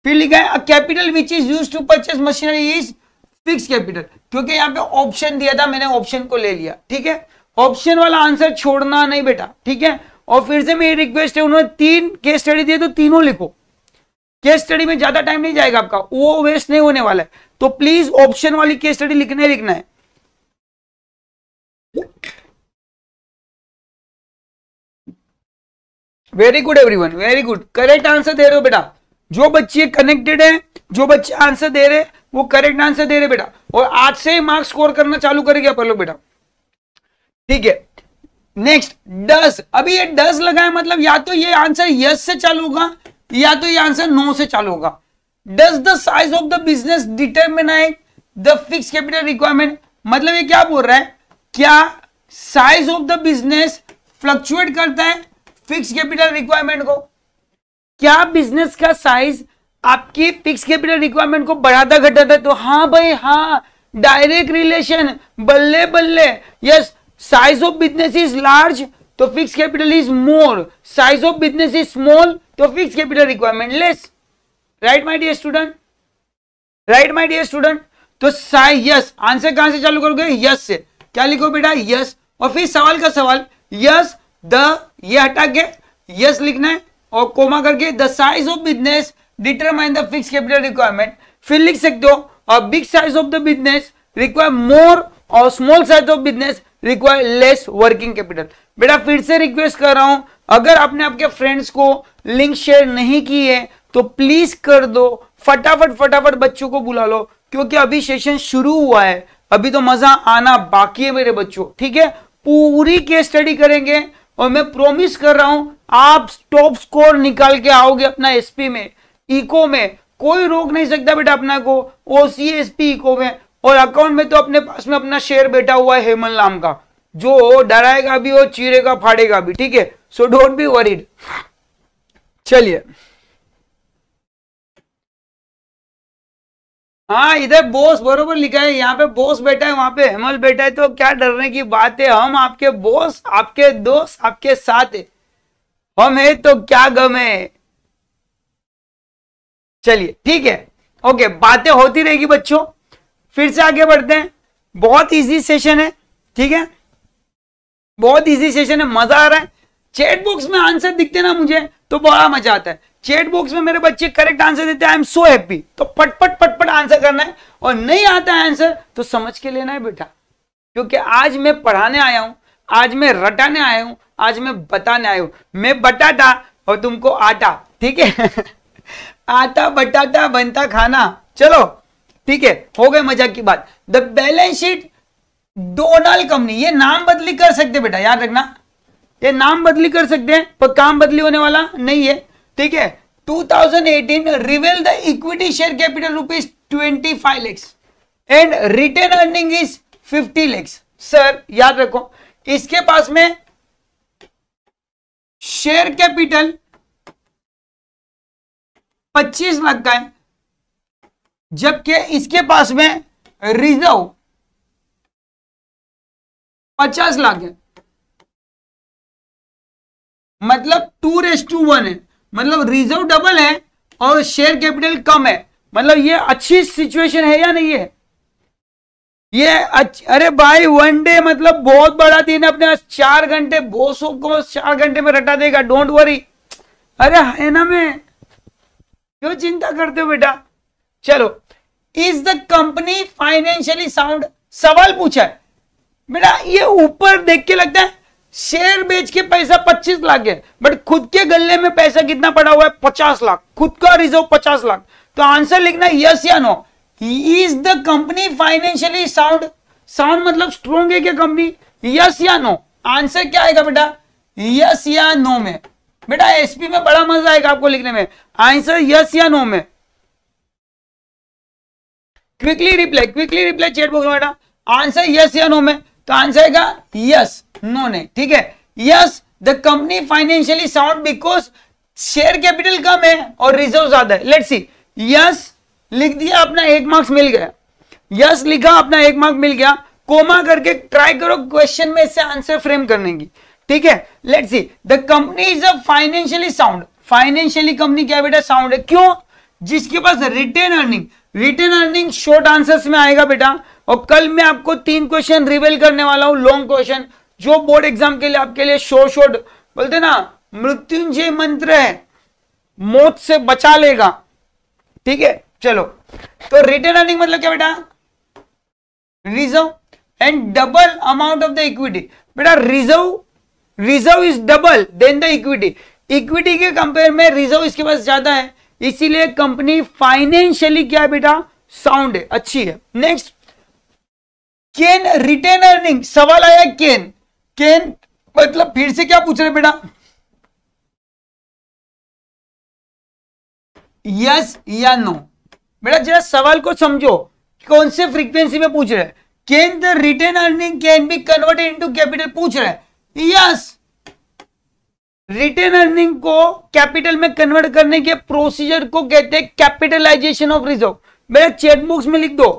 फिर लिखा है capital which is used to purchase machinery is fix capital, क्योंकि यहाँ पे ऑप्शन दिया था, मैंने ऑप्शन को ले लिया, ठीक है। ऑप्शन वाला आंसर छोड़ना नहीं बेटा, ठीक है। और फिर से मेरी रिक्वेस्ट है, उन्होंने 3 केस स्टडी दिए तो तीनों लिखो। केस स्टडी में ज्यादा टाइम नहीं जाएगा आपका, वो वेस्ट नहीं होने वाला है, तो प्लीज ऑप्शन वाली केस स्टडी लिखना ही लिखना है। Very good everyone, very good, correct answer दे रहे हो बेटा। जो बच्चे कनेक्टेड है, जो बच्चे आंसर दे रहे वो करेक्ट आंसर दे रहे बेटा, और आज से मार्क्स स्कोर करना चालू करेगा पर लो बेटा, ठीक है। नेक्स्ट 10, अभी ये 10 लगाए मतलब या तो ये आंसर यस से चालू होगा या तो ये आंसर नो से चालू होगा। Does the size of the business determine the fix capital requirement, मतलब ये क्या बोल रहा है, क्या size of the business fluctuate करता है फिक्स कैपिटल रिक्वायरमेंट को? क्या बिजनेस का साइज आपकी फिक्स कैपिटल रिक्वायरमेंट को बढ़ाता घटाता है? तो हाँ भाई हाँ, डायरेक्ट रिलेशन, बल्ले बल्ले। Yes, size of business is large तो fix capital is more, size of business is small तो fix capital requirement less. Right my dear student, right my dear student. तो साइज, यस, आंसर कहां से चालू करोगे? Yes से। क्या लिखो बेटा? यस। और फिर सवाल का सवाल, यस द, ये हटा के यस लिखना है और कोमा करके the size of business determine the fix capital requirement. फिर लिख सकते हो a big size of the business require more और small size of business require less working capital. बेटा फिर से रिक्वेस्ट कर रहा हूं, अगर आपने आपके फ्रेंड्स को लिंक शेयर नहीं की है तो प्लीज कर दो, फटाफट फटाफट बच्चों को बुला लो, क्योंकि अभी सेशन शुरू हुआ है, अभी तो मजा आना बाकी है मेरे बच्चों। ठीक है, पूरी केस स्टडी करेंगे और मैं प्रॉमिस कर रहा हूं आप टॉप स्कोर निकाल के आओगे अपना एसपी में, इको में कोई रोक नहीं सकता बेटा अपना को, ओसी एसपी इको में। और अकाउंट में तो अपने पास में अपना शेयर बैठा हुआ है हेमल नाम का, जो डराएगा भी और चीरेगा फाड़ेगा भी। ठीक है, सो डोंट बी वरीड। चलिए, हाँ इधर बॉस बरोबर लिखा है, यहाँ पे बॉस बैठा है, वहां पे हेमल बैठा है, तो क्या डरने की बात है, हम आपके बॉस, आपके दोस्त, आपके साथ है, हम है तो क्या गम है। चलिए ठीक है, ओके, बातें होती रहेगी बच्चों। फिर से आगे बढ़ते हैं, बहुत इजी सेशन है। ठीक है, बहुत इजी सेशन है, मजा आ रहा है। चैट बॉक्स में आंसर दिखते ना मुझे तो बड़ा मजा आता है। चैट बॉक्स में मेरे बच्चे करेक्ट आंसर देते हैं, आई एम सो हैप्पी। तो पटपट पटपट आंसर करना है, और नहीं आता है आंसर तो समझ के लेना है बेटा, क्योंकि आज मैं पढ़ाने आया हूं, आज मैं रटाने आया हूं, आज मैं बताने आया हूं। मैं बटाटा और तुमको आटा। ठीक है आटा बटाटा बनता खाना। चलो ठीक है, हो गए मजाक की बात। The balance sheet Donald company, ये नाम बदली कर सकते बेटा, याद रखना, ये नाम बदली कर सकते हैं पर काम बदली होने वाला नहीं है। ठीक है, 2018 reveal the equity share capital rupees 25 lakhs and retain earning is 50 lakhs। Sir याद रखो, इसके पास में शेयर कैपिटल 25 लाख का है, जबकि इसके पास में रिजर्व 50 लाख है, मतलब 2:1 है, मतलब रिजर्व डबल है और शेयर कैपिटल कम है। मतलब ये अच्छी सिचुएशन है या नहीं है? ये अरे भाई वन डे मतलब बहुत बड़ा दिन है अपने, 4 घंटे बॉसों को 4 घंटे में रटा देगा, डोंट वरी। अरे है ना, मैं क्यों चिंता करते हो बेटा। चलो, is the company financially sound, सवाल पूछा है बेटा। ये ऊपर देख के लगता है शेयर बेच के पैसा 25 लाख है, बट खुद के गले में पैसा कितना पड़ा हुआ है? 50 लाख, खुद का रिजर्व 50 लाख। तो आंसर लिखना यस या no. Is the company financially sound, sound मतलब स्ट्रॉन्ग है क्या कंपनी? यस या नो, आंसर क्या आएगा बेटा? यस या नो में। बेटा एसपी में बड़ा मजा आएगा आपको लिखने में, आंसर यस या नो में। क्विकली रिप्लाई चैट बॉक्स में बेटा, आंसर यस या नो में। तो आंसर आएगा यस, नो नहीं। ठीक है, yes the company financially sound because share capital कम है और रिजर्व ज्यादा है। लेट्स सी, यस लिख दिया, अपना 1 मार्क्स मिल गया। यस लिखा, अपना 1 मार्क मिल गया। कोमा करके ट्राई करो क्वेश्चन में से आंसर फ्रेम करने की। ठीक है, let's see, the company is a financially sound. Financially company क्या बेटा? साउंड है। क्यों? जिसके पास retain earning, retain earning short answers में आएगा बेटा। और कल मैं आपको 3 क्वेश्चन रिवील करने वाला हूं, लॉन्ग क्वेश्चन, जो बोर्ड एग्जाम के लिए आपके लिए शॉर्ट बोलते ना, मृत्युंजय मंत्र है, मौत से बचा लेगा। ठीक है, चलो, तो रिटेन अर्निंग मतलब क्या बेटा? Reserve and double amount of the equity. बेटा reserve is double then the equity, equity के कंपेयर में रिजर्व इसके पास ज्यादा है, इसीलिए कंपनी फाइनेंशियली क्या है बेटा? साउंड है, अच्छी है। नेक्स्ट, कैन रिटेन अर्निंग, सवाल आया कैन, कैन मतलब फिर से क्या पूछ रहे बेटा? यस या नो। बेटा जरा सवाल को समझो, कौन से फ्रीक्वेंसी में पूछ रहे हैं, can the retain earning can be converted into capital पूछ रहे हैं। यस, रिटेन अर्निंग को कैपिटल में कन्वर्ट करने के प्रोसीजर को कहते हैं कैपिटलाइजेशन ऑफ रिजर्व। मेरे चैट बॉक्स में लिख दो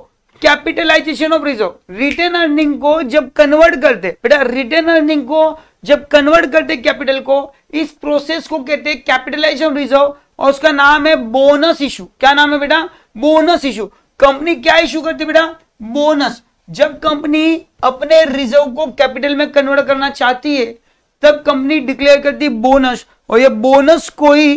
capitalisation of reserve. Retain earning को जब कन्वर्ट करते बेटा, रिटेन अर्निंग को जब कन्वर्ट करते कैपिटल को, इस प्रोसेस को कहते हैं कैपिटलाइजेशन ऑफ रिजर्व और उसका नाम है बोनस इशू। क्या नाम है बेटा? Bonus issue. कंपनी क्या इशू करती है बेटा? बोनस। जब कंपनी अपने रिजर्व को कैपिटल में कन्वर्ट करना चाहती है तब कंपनी डिक्लेयर करती है बोनस, और ये बोनस को ही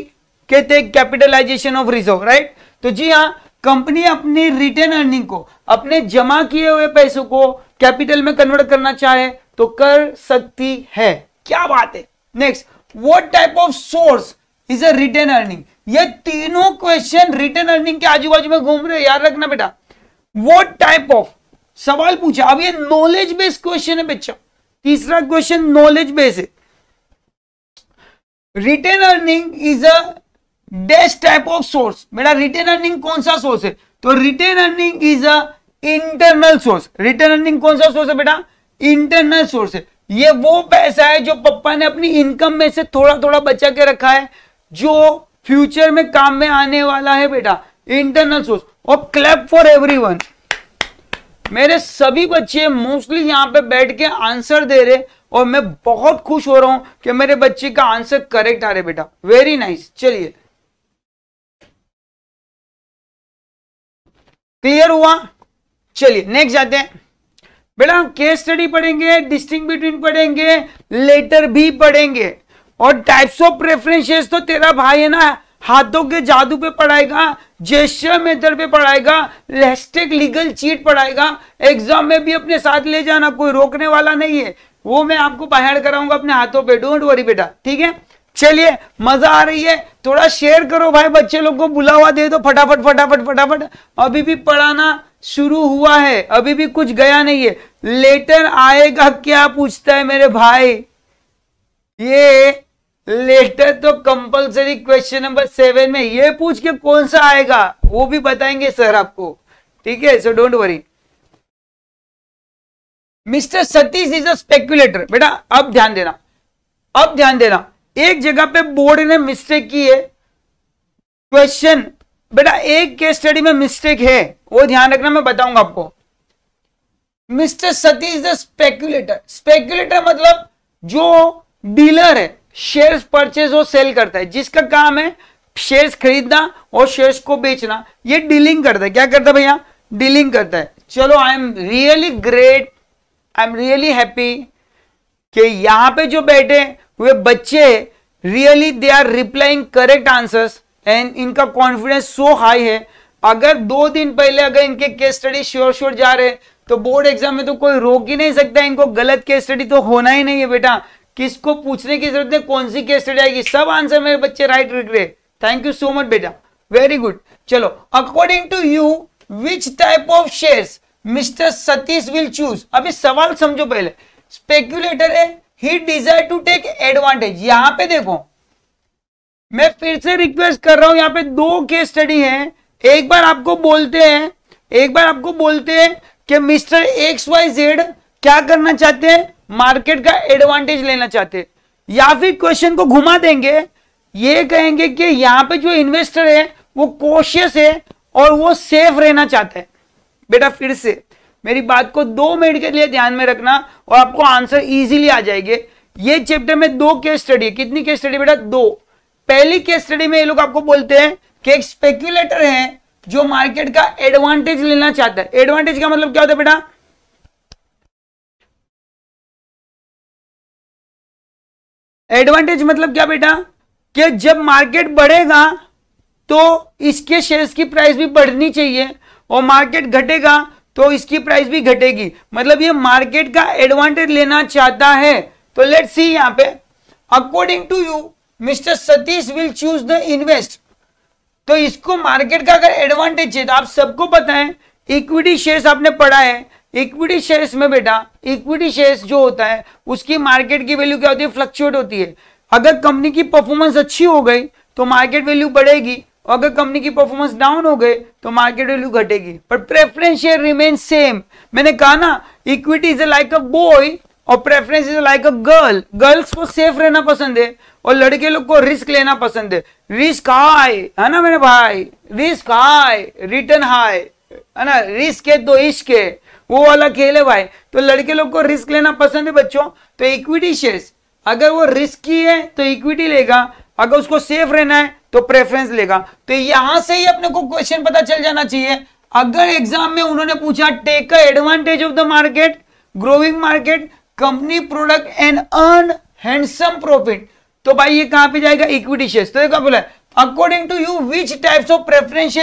कहते हैं कैपिटलाइजेशन ऑफ रिजर्व, राइट। तो जी हाँ, कंपनी अपनी रिटेन अर्निंग को, अपने जमा किए हुए पैसों को कैपिटल में कन्वर्ट करना चाहे तो कर सकती है। क्या बात है। Next, what type of source is a retain earning. ये तीनों क्वेश्चन रिटेन अर्निंग के आजू बाजू में घूम रहे, याद रखना बेटा। व्हाट टाइप ऑफ सवाल पूछा। अब ये नॉलेज बेस्ड क्वेश्चन है बच्चा। तीसरा क्वेश्चन नॉलेज बेस है। Retain earning is a dash type of source. बेटा रिटेन अर्निंग कौन सा सोर्स है? तो retain earning is a internal source. Retain earning कौन सा सोर्स है बेटा? इंटरनल सोर्स है। ये वो पैसा है जो पप्पा ने अपनी इनकम में से थोड़ा थोड़ा बचा के रखा है, जो फ्यूचर में काम में आने वाला है बेटा, इंटरनल सोर्स। और क्लैप फॉर एवरीवन। मेरे सभी बच्चे मोस्टली यहां पे बैठ के आंसर दे रहे और मैं बहुत खुश हो रहा हूं कि मेरे बच्चे का आंसर करेक्ट आ रहे बेटा। Very nice. चलिए, क्लियर हुआ? चलिए नेक्स्ट जाते हैं बेटा। केस स्टडी पढ़ेंगे, डिस्टिंग बिटवीन पढ़ेंगे, लेटर भी पढ़ेंगे, और टाइप्स ऑफ प्रेफरेंसेस तो तेरा भाई है ना हाथों के जादू पे पढ़ाएगा, जेस्चर मेथड पे पढ़ाएगा, लेस्टिक लीगल चीट पढ़ाएगा। एग्जाम में भी अपने साथ ले जाना, कोई रोकने वाला नहीं है। वो मैं आपको बाहर कराऊंगा अपने हाथों पे, डोंट वरी बेटा, ठीक है। चलिए, मजा आ रही है? थोड़ा शेयर करो भाई, बच्चे लोग को बुलावा दे दो फटाफट फटाफट फटाफट। अभी भी पढ़ाना शुरू हुआ है, अभी भी कुछ गया नहीं है। लेटर आएगा क्या पूछता है मेरे भाई। ये लेटर तो कंपलसरी क्वेश्चन नंबर 7 में ये पूछ के कौन सा आएगा वो भी बताएंगे सर आपको, ठीक है। So don't worry. Mister Satish is a speculator. बेटा अब ध्यान देना, अब ध्यान देना। एक जगह पे बोर्ड ने मिस्टेक की है। क्वेश्चन बेटा एक केस स्टडी में मिस्टेक है, वो ध्यान रखना, मैं बताऊंगा आपको। Mister Satish is a speculator. Speculator मतलब जो डीलर है, शेयर्स परचेज और सेल करता है, जिसका काम है शेयर्स खरीदना और शेयर्स को बेचना। ये डीलिंग करता है। क्या करता है भैया? डीलिंग करता है। चलो, I am really great, I am really happy कि यहां पे जो बैठे हुए बच्चे really they are replying correct answers and इनका कॉन्फिडेंस सो हाई है। अगर 2 दिन पहले अगर इनके केस स्टडी श्योर जा रहे तो बोर्ड एग्जाम में तो कोई रोक ही नहीं सकता। इनको गलत केस स्टडी तो होना ही नहीं है बेटा। किसको पूछने की जरूरत है कौन सी केस स्टडी आएगी, सब आंसर मेरे बच्चे राइट लिख रहे। थैंक यू सो मच बेटा, वेरी गुड। चलो, according to you which type of shares mister Satish will choose. अभी सवाल समझो पहले। स्पेक्युलेटर है, he desire to take advantage. यहां पे देखो, मैं फिर से रिक्वेस्ट कर रहा हूं, यहां पे 2 केस स्टडी हैं। एक बार आपको बोलते हैं कि मिस्टर XYZ क्या करना चाहते हैं, मार्केट का एडवांटेज लेना चाहते हैं, या फिर क्वेश्चन को घुमा देंगे, ये कहेंगे कि यहां पे जो इन्वेस्टर है वो कॉशियस है और वो सेफ रहना चाहता है। बेटा फिर से मेरी बात को 2 मिनट के लिए ध्यान में रखना और आपको आंसर इजीली आ जाएंगे। ये चैप्टर में 2 केस स्टडी है। कितनी केस स्टडी बेटा? 2। पहली केस स्टडी में ये लोग आपको बोलते हैं कि एक स्पेक्युलेटर है जो मार्केट का एडवांटेज लेना चाहता है। एडवांटेज का मतलब क्या होता है बेटा? एडवांटेज मतलब क्या बेटा? कि जब मार्केट बढ़ेगा तो इसके शेयर्स की प्राइस भी बढ़नी चाहिए और मार्केट घटेगा तो इसकी प्राइस भी घटेगी। मतलब ये मार्केट का एडवांटेज लेना चाहता है। तो लेट्स सी यहां पे, according to you mister Satish will choose the invest. तो इसको मार्केट का अगर एडवांटेज है तो आप सबको पता है इक्विटी शेयर्स आपने पढ़ा है। इक्विटी शेयर्स में बेटा, इक्विटी शेयर्स जो होता है उसकी मार्केट की वैल्यू क्या होती है? फ्लक्चुएट होती है। अगर कंपनी की परफॉर्मेंस अच्छी हो गई तो मार्केट वैल्यू बढ़ेगी और अगर कंपनी की परफॉर्मेंस डाउन हो गए तो मार्केट वैल्यू घटेगी, पर प्रेफरेंस शेयर रिमेन सेम। मैंने कहा ना, equity is like a boy और preference is like a girl. Girls को सेफ रहना पसंद है और लड़के लोग को रिस्क लेना पसंद है। रिस्क हाई है ना मेरे भाई, रिस्क हाई रिटर्न हाई है ना, रिस्क है तो इश्क है, वो वाला खेल है भाई। तो लड़के लोग को रिस्क लेना पसंद है बच्चों। तो इक्विटी शेयर्स अगर वो रिस्की है तो इक्विटी लेगा, अगर उसको सेफ रहना है तो प्रेफरेंस लेगा। तो यहां से ही अपने को क्वेश्चन पता चल जाना चाहिए। अगर एग्जाम में उन्होंने पूछा take advantage of the market, growing market, company product and earn handsome profit, तो भाई ये कहां पे जाएगा, इक्विटी शेयर्स। तो क्या बोला है, according to you which types of preference,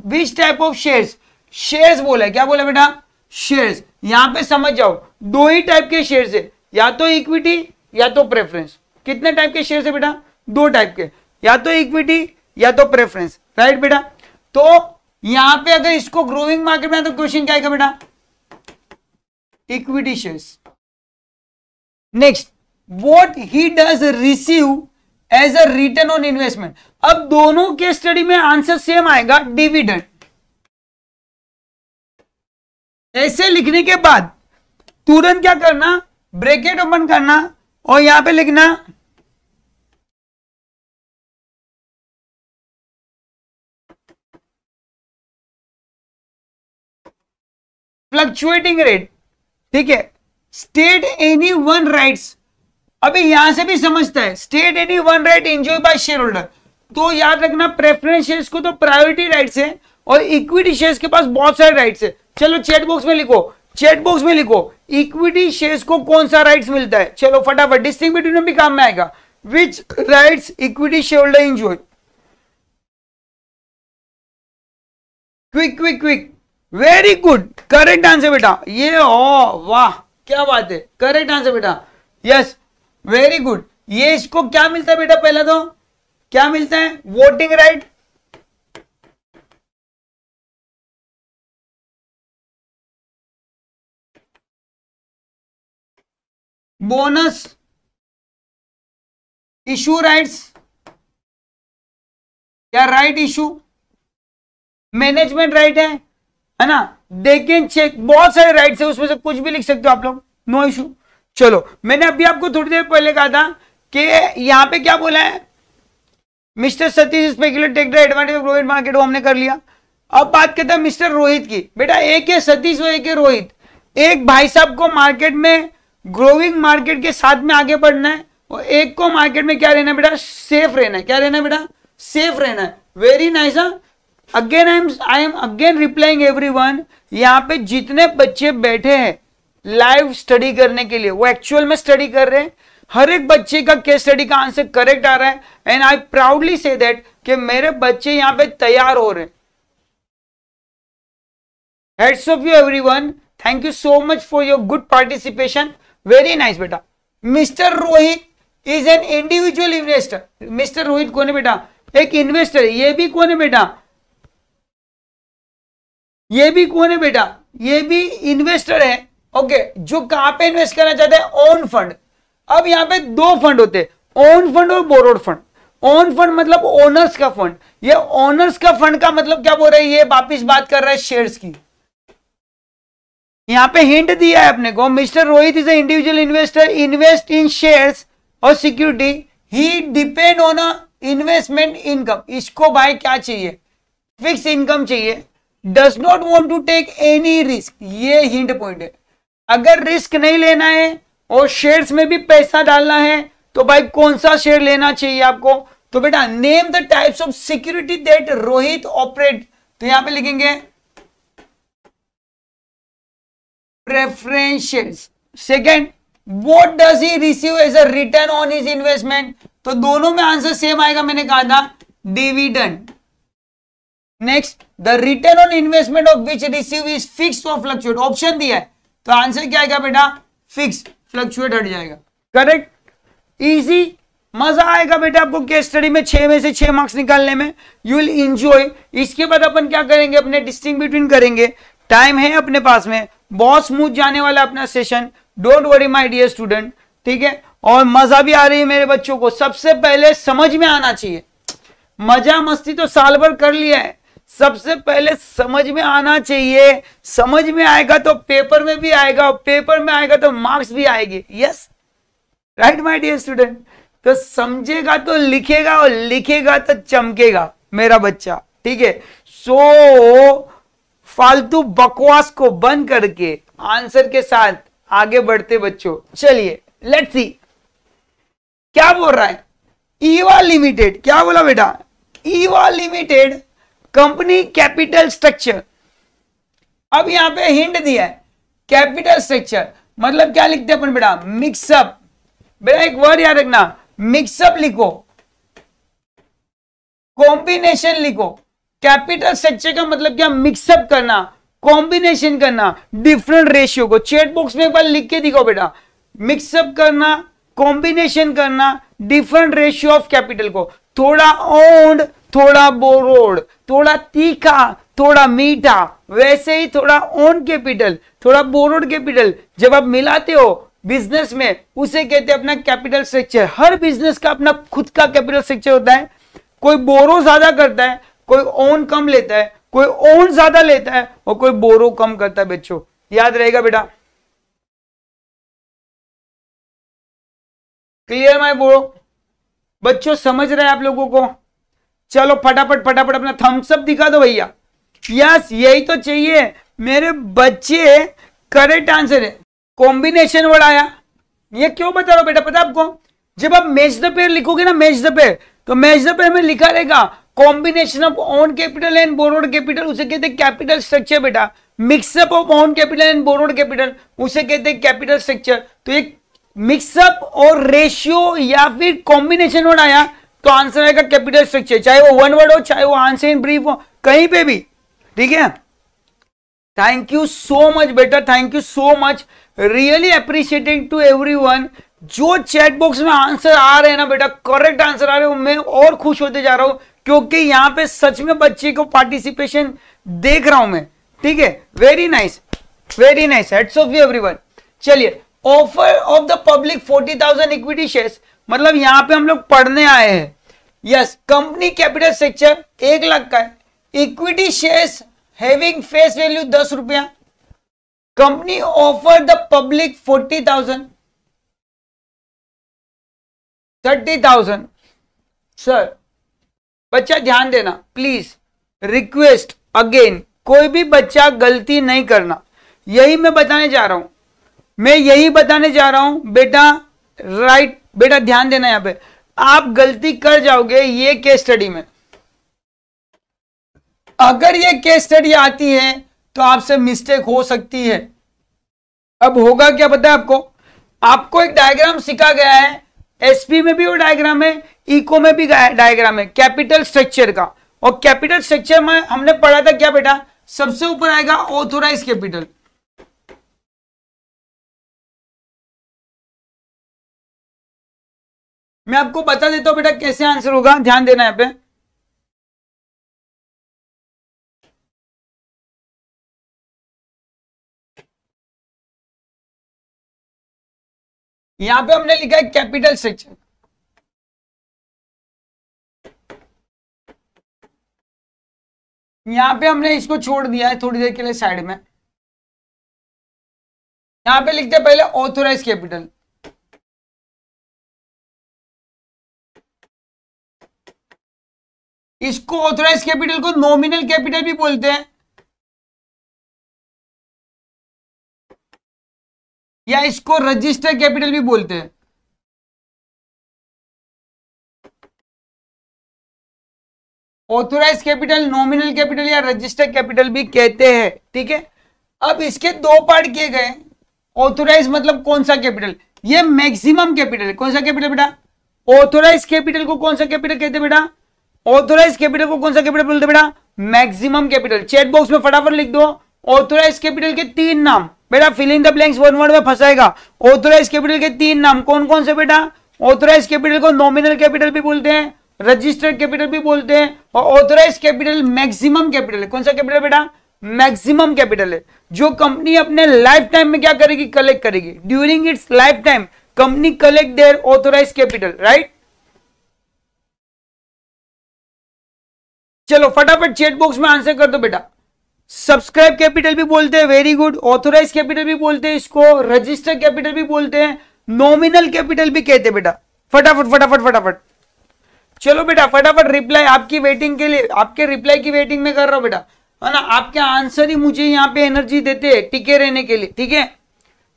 which type of shares, shares बोला है, क्या बोला बेटा, शेयर्स। यहां पे समझ जाओ, दो ही टाइप के शेयर्स है, या तो इक्विटी या तो प्रेफरेंस। कितने टाइप के शेयर्स है बेटा, दो टाइप के, या तो इक्विटी या तो प्रेफरेंस, राइट बेटा। तो यहां पे अगर इसको ग्रोइंग मार्केट में तो क्वेश्चन क्या आएगा बेटा, equity shares. Next, what he does receive as a return on investment. अब दोनों के स्टडी में आंसर सेम आएगा, डिविडेंड। ऐसे लिखने के बाद तुरंत क्या करना, ब्रैकेट ओपन करना और यहां पे लिखना फ्लक्चुएटिंग रेट, ठीक है। स्टेट एनी वन राइट्स, अभी यहां से भी समझता है, state any one right enjoy by share holder. तो याद रखना प्रेफरेंस शेयर्स को तो प्रायोरिटी राइट्स है और इक्विटी शेयर्स के पास बहुत सारे राइट्स है। चलो चैट बॉक्स में लिखो, चैट बॉक्स में लिखो इक्विटी शेयर्स को कौन सा राइट्स मिलता है। चलो फटाफट, डिस्टिंग बिटवीन में भी काम में आएगा। Which rights equity share holder enjoy, quick quick quick, very good, correct answer बेटा ये। ओ वाह क्या बात है, करेक्ट आंसर बेटा, यस वेरी गुड। ये इसको क्या मिलता है बेटा, पहला तो क्या मिलता है, voting right, bonus, issue rights, क्या राइट इशू, मैनेजमेंट राइट है ना, दे कैन चेक, बहुत सारे राइट्स है, उसमें से कुछ भी लिख सकते हो आप लोग, नो इशू। चलो मैंने अभी आपको थोड़ी देर पहले कहा था कि यहां पे क्या बोला है, mister Satish speculate take the advantage of growing market, वो हमने कर लिया। अब बात करते हैं मिस्टर रोहित की। बेटा एक है सतीश और एक है रोहित। एक भाई साहब को मार्केट में ग्रोइंग मार्केट के साथ में आगे बढ़ना है और एक को मार्केट में क्या रहना है बेटा, सेफ रहना है। क्या रहना है बेटा, सेफ रहना है। Very nice. Again I M again replying everyone. यहाँ पे जितने बच्चे बैठे हैं लाइव स्टडी करने के लिए, वो एक्चुअल में स्टडी कर रहे हैं। हर एक बच्चे का केस स्टडी का आंसर करेक्ट आ रहा है and I proudly say that कि मेरे बच्चे यहाँ पे तैयार हो रहे हैं। Heads off you everyone, thank you so much for your good participation, very nice बेटा। Mister Rohit is an individual investor. Mister Rohit कौन है बेटा, एक इन्वेस्टर है। ये भी कौन है बेटा, ये भी कौन है बेटा, ये भी इन्वेस्टर है। ओके, जो कहां पे इन्वेस्ट करना चाहते हैं, ओन फंड। अब यहां पे दो फंड होते हैं, ओन फंड और बोरोड फंड। ओन फंड मतलब ओनर्स का फंड। ये ओनर्स का फंड का मतलब क्या बोल रहे हैं, ये वापिस बात कर रहा है शेयर्स की। यहां पे हिंट दिया है अपने को, mister Rohit is a individual investor, invest in shares और security, he depend on a investment income. इसको भाई क्या चाहिए, फिक्स इनकम चाहिए। Does not want to take any risk, ये हिंट पॉइंट है। अगर रिस्क नहीं लेना है और शेयर्स में भी पैसा डालना है तो भाई कौन सा शेयर लेना चाहिए आपको, तो बेटा name the types of security that Rohit operate. तो यहां पे लिखेंगे preference shares. Second, what does he receive as a return on his investment. तो दोनों में आंसर सेम आएगा, मैंने कहा था dividend. Next, the return on investment of which receive is fix और फ्लक्चुएट। ऑप्शन दिया है तो आंसर क्या आएगा बेटा, फिक्स, फ्लक्चुएट हट जाएगा। करेक्ट, इजी, मजा आएगा बेटा आपको केस स्टडी में 6 में से 6 मार्क्स निकालने में। You will enjoy. इसके बाद अपन क्या करेंगे, अपने डिस्टिंग बिटवीन करेंगे। टाइम है अपने पास में, बहुत स्मूथ जाने वाला अपना session, don't worry my dear student, ठीक है। और मजा भी आ रही है मेरे बच्चों को। सबसे पहले समझ में आना चाहिए, मजा मस्ती तो साल भर कर लिया है, सबसे पहले समझ में आना चाहिए। समझ में आएगा तो पेपर में भी आएगा, पेपर में आएगा तो मार्क्स भी आएंगे। Yes right my dear student. तो समझेगा तो लिखेगा और लिखेगा तो चमकेगा मेरा बच्चा, ठीक है। सो फालतू बकवास को बंद करके आंसर के साथ आगे बढ़ते बच्चों। चलिए लेट्स सी क्या बोल रहा है। ईवा लिमिटेड, क्या बोला बेटा? Eva limited company capital structure. अब यहां पे हिंट दिया है, कैपिटल स्ट्रक्चर मतलब क्या लिखते हैं अपन बेटा? मिक्सअप। बेटा एक वर्ड याद रखना, मिक्सअप लिखो, कॉम्बिनेशन लिखो। कैपिटल स्ट्रक्चर का मतलब क्या? मिक्सअप करना, कॉम्बिनेशन करना, डिफरेंट रेशियो को। चैट बॉक्स में एक बार लिख के दिखाओ बेटा, मिक्सअप करना, कॉम्बिनेशन करना, डिफरेंट रेशियो ऑफ कैपिटल को। थोड़ा ओन्ड, थोड़ा बोरोड, थोड़ा तीखा, थोड़ा मीठा, वैसे ही थोड़ा ओन कैपिटल, थोड़ा बोरोड कैपिटल जब आप मिलाते हो बिजनेस में, उसे कहते हैं अपना कैपिटल स्ट्रक्चर। हर बिजनेस का अपना खुद का कैपिटल स्ट्रक्चर होता है। कोई बोरो ज्यादा करता है, कोई ओन कम लेता है, कोई ओन ज्यादा लेता है और कोई बोरो कम करता है बच्चों। याद रहेगा बेटा? क्लियर माय बोरो? बच्चों समझ रहे हैं आप लोगों को? चलो फटाफट फटाफट अपना थम्स अप दिखा दो भैया। यस यही तो चाहिए मेरे बच्चे। करेक्ट आंसर है, कॉम्बिनेशन वर्ड आया। ये क्यों बता रहा हूं बेटा? पता आपको? जब आप मैच द पेयर लिखोगे ना, मैच द पेयर, तो मैच द पेयर में लिखा रहेगा combination of own capital and borrowed capital, उसे कहते हैं कैपिटल स्ट्रक्चर बेटा। Mix up of own capital and borrowed capital, उसे कहते हैं कैपिटल स्ट्रक्चर। तो एक मिक्सअप और रेशियो या फिर कॉम्बिनेशन वर्ड आया तो आंसर आएगा कैपिटल स्ट्रक्चर, चाहे वो वन वर्ड हो, चाहे वो आंसर इन ब्रीफ हो, कहीं पे भी, ठीक है। थैंक यू सो मच बेटा, thank you so much, really appreciating to everyone. जो चैट बॉक्स में आंसर आ रहे हैं ना बेटा, करेक्ट आंसर आ रहे हो, मैं और खुश होते जा रहा हूं क्योंकि यहां पे सच में बच्चे को पार्टिसिपेशन देख रहा हूं मैं, ठीक है। Very nice, very nice, heads off you everyone. चलिए, offer of the public 40,000 equity shares, मतलब यहां पे हम लोग पढ़ने आए हैं। Yes, company capital structure 1 lakh का है, equity shares having face value 10 रुपया। Company offer the public 40,000, 30,000। Sir बच्चा ध्यान देना प्लीज, रिक्वेस्ट अगेन, कोई भी बच्चा गलती नहीं करना, यही मैं बताने जा रहा हूं, मैं यही बताने जा रहा हूं बेटा। राइट बेटा, ध्यान देना, यहां पे आप गलती कर जाओगे ये केस स्टडी में। अगर ये केस स्टडी आती है तो आपसे मिस्टेक हो सकती है। अब होगा क्या पता है आपको? आपको एक डायग्राम सिखा गया है, एसपी में भी वो डायग्राम है, इको में भी डायग्राम है कैपिटल स्ट्रक्चर का। और कैपिटल स्ट्रक्चर में हमने पढ़ा था क्या बेटा? सबसे ऊपर आएगा ऑथोराइज कैपिटल। मैं आपको बता देता हूं बेटा कैसे आंसर होगा, ध्यान देना यहां पे। यहां पे हमने लिखा है कैपिटल स्ट्रक्चर, यहां पे हमने इसको छोड़ दिया है थोड़ी देर के लिए साइड में। यहां पे लिखते हैं पहले ऑथोराइज कैपिटल, इसको ऑथोराइज कैपिटल को नॉमिनल कैपिटल भी बोलते हैं, या इसको रजिस्टर कैपिटल भी बोलते हैं। ऑथोराइज कैपिटल, नॉमिनल कैपिटल या रजिस्टर कैपिटल भी कहते हैं, ठीक है। अब इसके 2 पार्ट किए गए। ऑथोराइज मतलब कौन सा कैपिटल? ये मैक्सिमम कैपिटल। कौन सा कैपिटल बेटा? ऑथोराइज कैपिटल को कौन सा कैपिटल कहते हैं बेटा? ऑथोराइज कैपिटल को कौन सा कैपिटल बोलते हैं बेटा? Maximum capital. चैट बॉक्स में फटाफट लिख दो ऑथोराइज कैपिटल के 3 नाम। बेटा fill in the blanks, one word में फंसाएगा। ऑथोराइज कैपिटल के 3 नाम कौन कौन से बेटा? ऑथोराइज कैपिटल को नॉमिनल कैपिटल भी बोलते हैं, रजिस्टर्ड कैपिटल भी बोलते हैं, और ऑथोराइज कैपिटल मैक्सिमम कैपिटल है। कौन सा कैपिटल बेटा? मैक्सिमम कैपिटल है, जो कंपनी अपने लाइफ टाइम में क्या करेगी? कलेक्ट करेगी। During its life time company collect their authorise capital, right. चलो फटाफट चैट बॉक्स में आंसर कर दो बेटा। सब्सक्राइब कैपिटल भी बोलते हैं, वेरी गुड। ऑथोराइज कैपिटल भी बोलते हैं इसको, रजिस्टर कैपिटल भी बोलते हैं, नॉमिनल कैपिटल भी कहते हैं बेटा। फटाफट फटाफट फटाफट चलो बेटा फटाफट रिप्लाई आपकी वेटिंग के लिए, आपके रिप्लाई की वेटिंग में कर रहा हूं बेटा, है ना। आपके आंसर ही मुझे यहाँ पे एनर्जी देते हैं टिके रहने के लिए, ठीक है।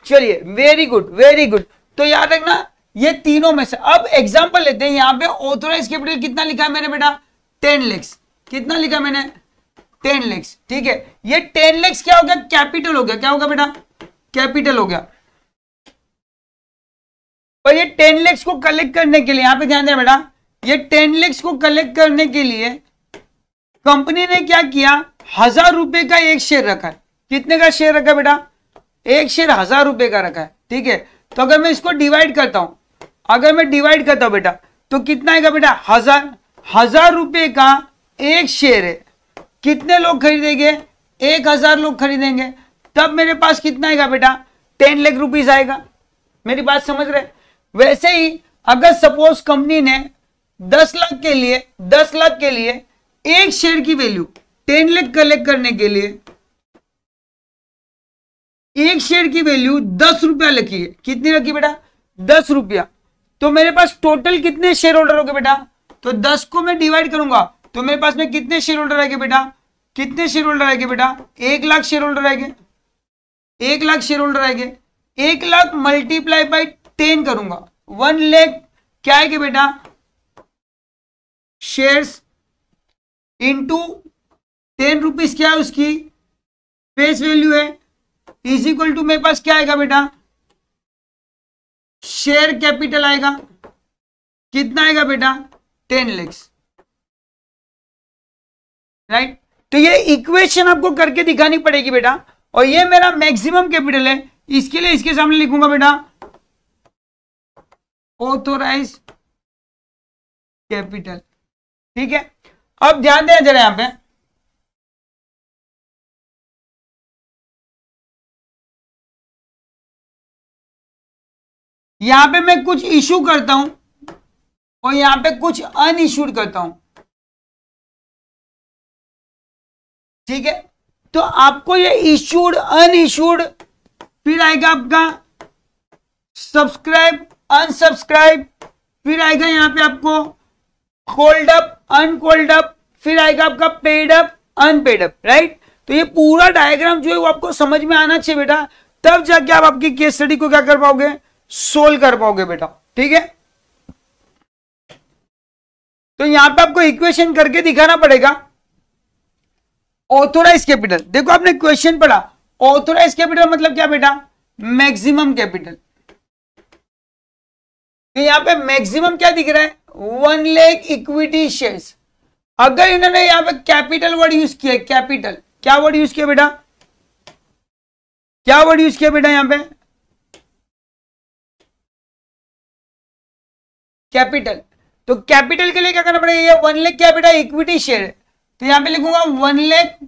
चलिए वेरी गुड वेरी गुड। तो याद रखना ये तीनों में से। अब एग्जांपल लेते हैं, यहाँ पे ऑथोराइज कैपिटल कितना लिखा है मैंने बेटा 10 लाख। कितना लिखा मैंने 10 लाख, ठीक है। ये 10 लाख क्या हो गया कैपिटल हो गया, क्या होगा बेटा कैपिटल हो गया। और ये 10 लाख को कलेक्ट करने के लिए यहाँ पे ध्यान देना बेटा, ये 10 लाख को कलेक्ट करने के लिए कंपनी ने क्या किया 1000 रुपए का एक शेयर रखा है। कितने का शेयर रखा है बेटा, एक शेयर 1000 रुपए का रखा है, ठीक है। तो अगर मैं इसको डिवाइड करता हूं, अगर मैं डिवाइड करता हूं बेटा तो कितना आएगा बेटा 1000 रुपए का एक शेयर है। कितने लोग खरीदेंगे 1000 लोग खरीदेंगे, तब मेरे पास कितना आएगा बेटा 10 लाख रुपीस आएगा। मेरी बात समझ रहे। वैसे ही अगर सपोज कंपनी ने 10 लाख के लिए एक शेयर की वैल्यू 10 लाख कलेक्ट करने के लिए एक शेयर की वैल्यू 10 रुपया रखी है। कितनी रखी बेटा 10 रुपया। तो मेरे पास टोटल कितने शेयर होल्डर हो गए बेटा, तो 10 को मैं डिवाइड करूंगा तो मेरे पास में कितने शेयर होल्डर आएंगे बेटा, कितने शेयर होल्डर आएंगे बेटा 1 लाख शेयर होल्डर आएंगे, 1 लाख शेयर होल्डर आएंगे। 1 लाख मल्टीप्लाई बाई 10 करूंगा 1 लाख क्या आएगा बेटा शेयर्स इंटू 10 रुपीज क्या है उसकी फेस वैल्यू है, इज इक्वल टू मेरे पास क्या आएगा बेटा शेयर कैपिटल आएगा। कितना आएगा बेटा 10 लाख, राइट। तो ये इक्वेशन आपको करके दिखानी पड़ेगी बेटा। और ये मेरा मैक्सिमम कैपिटल है, इसके लिए इसके सामने लिखूंगा बेटा ऑथोराइज कैपिटल, ठीक है। अब ध्यान देना जरा यहां पे, यहां पे मैं कुछ इशू करता हूं और यहां पे कुछ अनइशूड करता हूं, ठीक है। तो आपको ये इशूड अनइशूड, फिर आएगा आपका सब्सक्राइब अनसब्सक्राइब, फिर आएगा यहां पे आपको कॉल्ड अप अनकॉल्ड अप, फिर आएगा आपका paid up unpaid up, right. तो ये पूरा डायग्राम जो है वो आपको समझ में आना चाहिए बेटा, तब जाके आप आपकी केस स्टडी को क्या कर पाओगे सोल्व कर पाओगे बेटा, ठीक है। तो यहां पे आपको इक्वेशन करके दिखाना पड़ेगा ऑथोराइज कैपिटल। देखो आपने क्वेश्चन पढ़ा, ऑथोराइज कैपिटल मतलब क्या बेटा मैक्सिमम कैपिटल। तो यहां पे मैक्सिमम क्या दिख रहा है 1 लाख इक्विटी शेयर्स। अगर इन्होंने यहां पे कैपिटल वर्ड यूज किया, कैपिटल क्या वर्ड यूज किया बेटा, क्या वर्ड यूज किया बेटा यहां पे कैपिटल। तो कैपिटल के लिए क्या करना पड़ेगा, ये 1 लाख क्या बेटा इक्विटी शेयर है, तो यहां पे लिखूंगा 1 lakh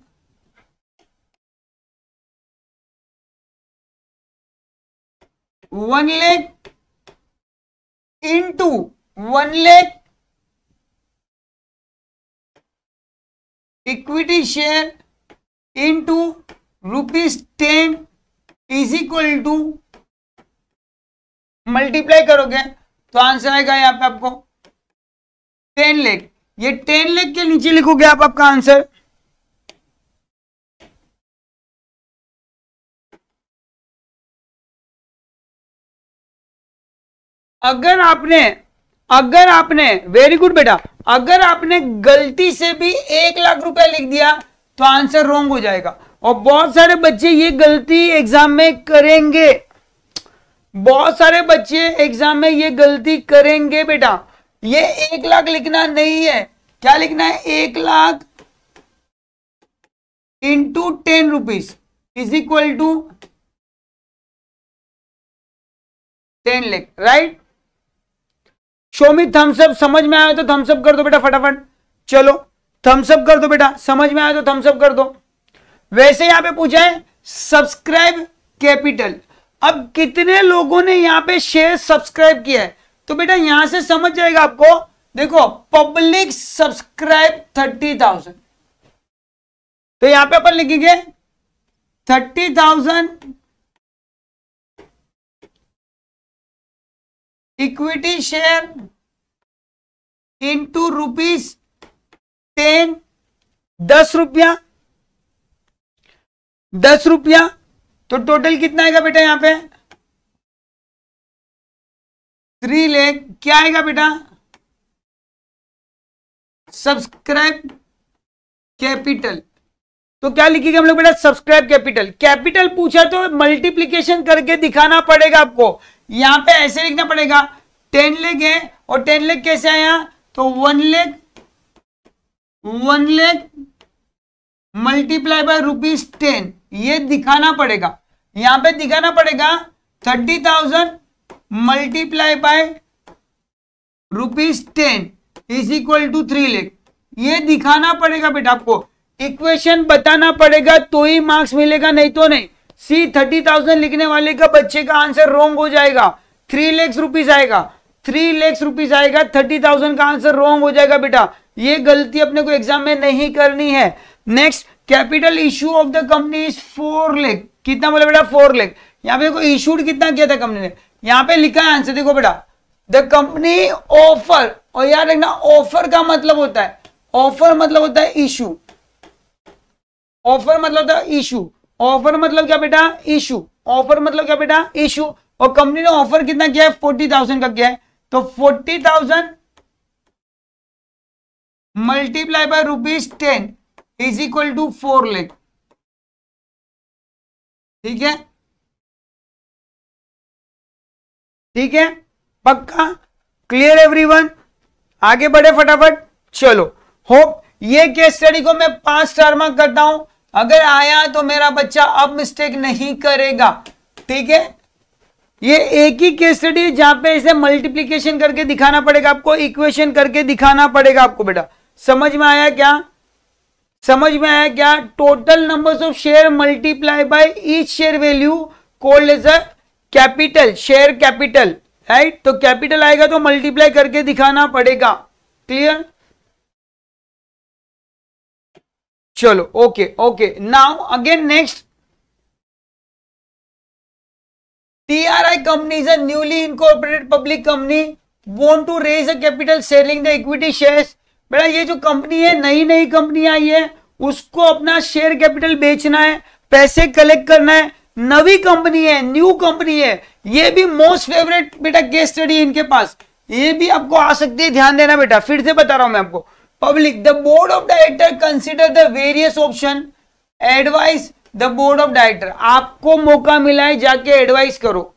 into 1 lakh equity share into ₹10 is equal to multiply करोगे तो आंसर आएगा यहां पे आपको 10 लाख। ये 10 लाख के नीचे लिखोगे आप आपका आंसर, अगर आपने वेरी गुड बेटा, अगर आपने गलती से भी 1 लाख रुपया लिख दिया तो आंसर रॉन्ग हो जाएगा। और बहुत सारे बच्चे ये गलती एग्जाम में करेंगे, बहुत सारे बच्चे एग्जाम में ये गलती करेंगे बेटा। ये 1 लाख लिखना नहीं है, क्या लिखना है 1 lakh into 10 rupees is equal to 10 lakh, right. Show me thumbs up, समझ में आया तो थम्स अप कर दो बेटा फटाफट। चलो थम्स अप कर दो बेटा, समझ में आया तो थम्स अप कर दो। वैसे यहां पे पूछा है सब्सक्राइब कैपिटल। अब कितने लोगों ने यहां पे शेयर सब्सक्राइब किया है, तो बेटा यहां से समझ जाएगा आपको देखो पब्लिक सब्सक्राइब 30,000, तो यहां पे अपन लिखेंगे 30,000 इक्विटी शेयर इंटू ₹10, 10 रुपया, 10 रुपया, तो टोटल कितना आएगा बेटा यहां पे 3 लाख। क्या आएगा बेटा सब्सक्राइब कैपिटल, तो क्या लिखेंगे हम लोग बेटा सब्सक्राइब कैपिटल। कैपिटल पूछा तो मल्टीप्लीकेशन करके दिखाना पड़ेगा आपको, यहां पे ऐसे लिखना पड़ेगा 10 लाख है और 10 लाख कैसे आया, तो 1 लाख मल्टीप्लाई बाय ₹10, ये दिखाना पड़ेगा, यहां पे दिखाना पड़ेगा 30,000 multiply by ₹10 is equal to 3 lakh, ये दिखाना पड़ेगा बेटा आपको, इक्वेशन बताना पड़ेगा तो ही मार्क्स मिलेगा, नहीं तो नहीं। सी 30,000 लिखने वाले का बच्चे का आंसर रॉन्ग हो जाएगा, 3 लाख रुपीस आएगा, 3 लाख रुपीस आएगा, 30,000 का आंसर रॉन्ग हो जाएगा बेटा, ये गलती अपने को एग्जाम में नहीं करनी है। Next, capital issue of the company is 4 lakh, कितना बोला बेटा 4 लाख। यहां पे देखो इशूड कितना किया था कंपनी ने, यहां पे लिखा है आंसर, देखो बेटा द कंपनी ऑफर, और यार देखना ऑफर का मतलब होता है, ऑफर मतलब होता है इशू, ऑफर मतलब होता है इशू, ऑफर मतलब क्या बेटा इशू, ऑफर मतलब क्या बेटा इशू, और कंपनी ने ऑफर कितना किया है 40,000 का किया है, तो 40,000 multiply by ₹10 is equal to 4 lakh, ठीक है, ठीक है, पक्का क्लियर एवरीवन, आगे बढ़े फटाफट, चलो। होप ये केस स्टडी को मैं 5 स्टार मार्क करता हूं, अगर आया तो मेरा बच्चा अब मिस्टेक नहीं करेगा, ठीक है। ये एक ही केस स्टडी है जहां पे इसे मल्टीप्लीकेशन करके दिखाना पड़ेगा आपको, इक्वेशन करके दिखाना पड़ेगा आपको बेटा, समझ में आया क्या, समझ में आया क्या। Total numbers of share multiply by each share value called as a capital, share capital, right, तो कैपिटल आएगा तो मल्टीप्लाई करके दिखाना पड़ेगा, क्लियर। चलो okay okay, now again next, TRI company is a newly incorporated public company want to raise a capital selling the equity shares। बेटा ये जो कंपनी है नई नई कंपनी आई है, उसको अपना शेयर कैपिटल बेचना है, पैसे कलेक्ट करना है, नवी कंपनी है, न्यू कंपनी है, ये भी मोस्ट फेवरेट बेटा केस स्टडी है इनके पास, ये भी आपको आ सकती है, ध्यान देना बेटा, फिर से बता रहा हूं मैं आपको। Public, the board of director consider the various option, advice the board of director, आपको मौका मिला है जाके एडवाइस करो,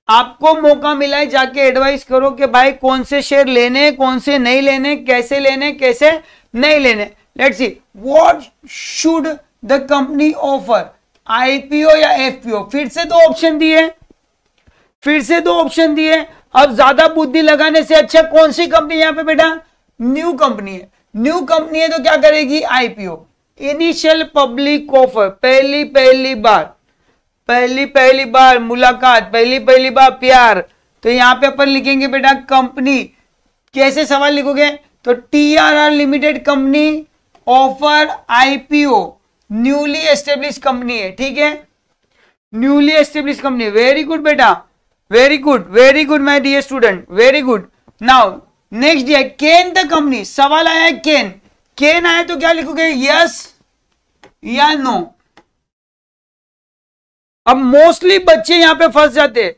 आपको मौका मिला है जाके एडवाइस करो कि भाई कौन से शेयर लेने, कौन से नहीं लेने, कैसे लेने, कैसे नहीं लेने। Let's see, what should the company offer, IPO या एफपीओ, फिर से दो ऑप्शन दिए, फिर से दो ऑप्शन दिए, अब ज्यादा बुद्धि लगाने से अच्छा कौन सी कंपनी यहां पे बेटा, न्यू कंपनी है, न्यू कंपनी है तो क्या करेगी आईपीओ, इनिशियल पब्लिक ऑफर, पहली बार मुलाकात, पहली बार प्यार, तो यहां पे अपन लिखेंगे बेटा कंपनी, कैसे सवाल लिखोगे, तो TRR limited company offer IPO, newly establish company है, ठीक है, newly establish company, very good बेटा, very good my dear student, very good. Now next है कैन द कंपनी, सवाल आया है कैन, कैन आया तो क्या लिखोगे यस या नो। अब मोस्टली बच्चे यहां पे फंस जाते हैं,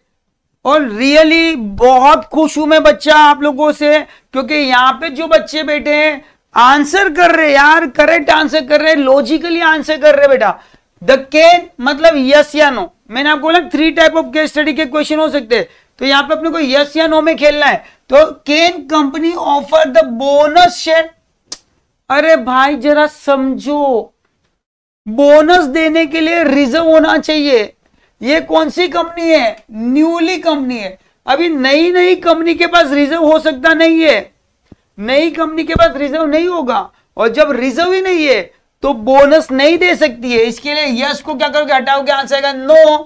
और रियली बहुत खुश हूं मैं बच्चा आप लोगों से, क्योंकि यहां पे जो बच्चे बैठे हैं आंसर कर रहे यार, करेक्ट आंसर कर रहे, लॉजिकली आंसर कर रहे बेटा। द कैन मतलब यस या नो, मैंने आपको बोला 3 टाइप ऑफ केस स्टडी के क्वेश्चन हो सकते हैं, तो यहां पे अपने को यस या नो में खेलना है। तो can company offer the bonus share, अरे भाई जरा समझो, बोनस देने के लिए रिजर्व होना चाहिए, ये कौन सी कंपनी है, न्यूली कंपनी है, अभी नई नई कंपनी के पास रिजर्व हो सकता नहीं है, नई कंपनी के पास रिजर्व नहीं होगा, और जब रिजर्व ही नहीं है तो बोनस नहीं दे सकती है, इसके लिए यस को क्या करोगे हटाओगे, आंसर आएगा नो,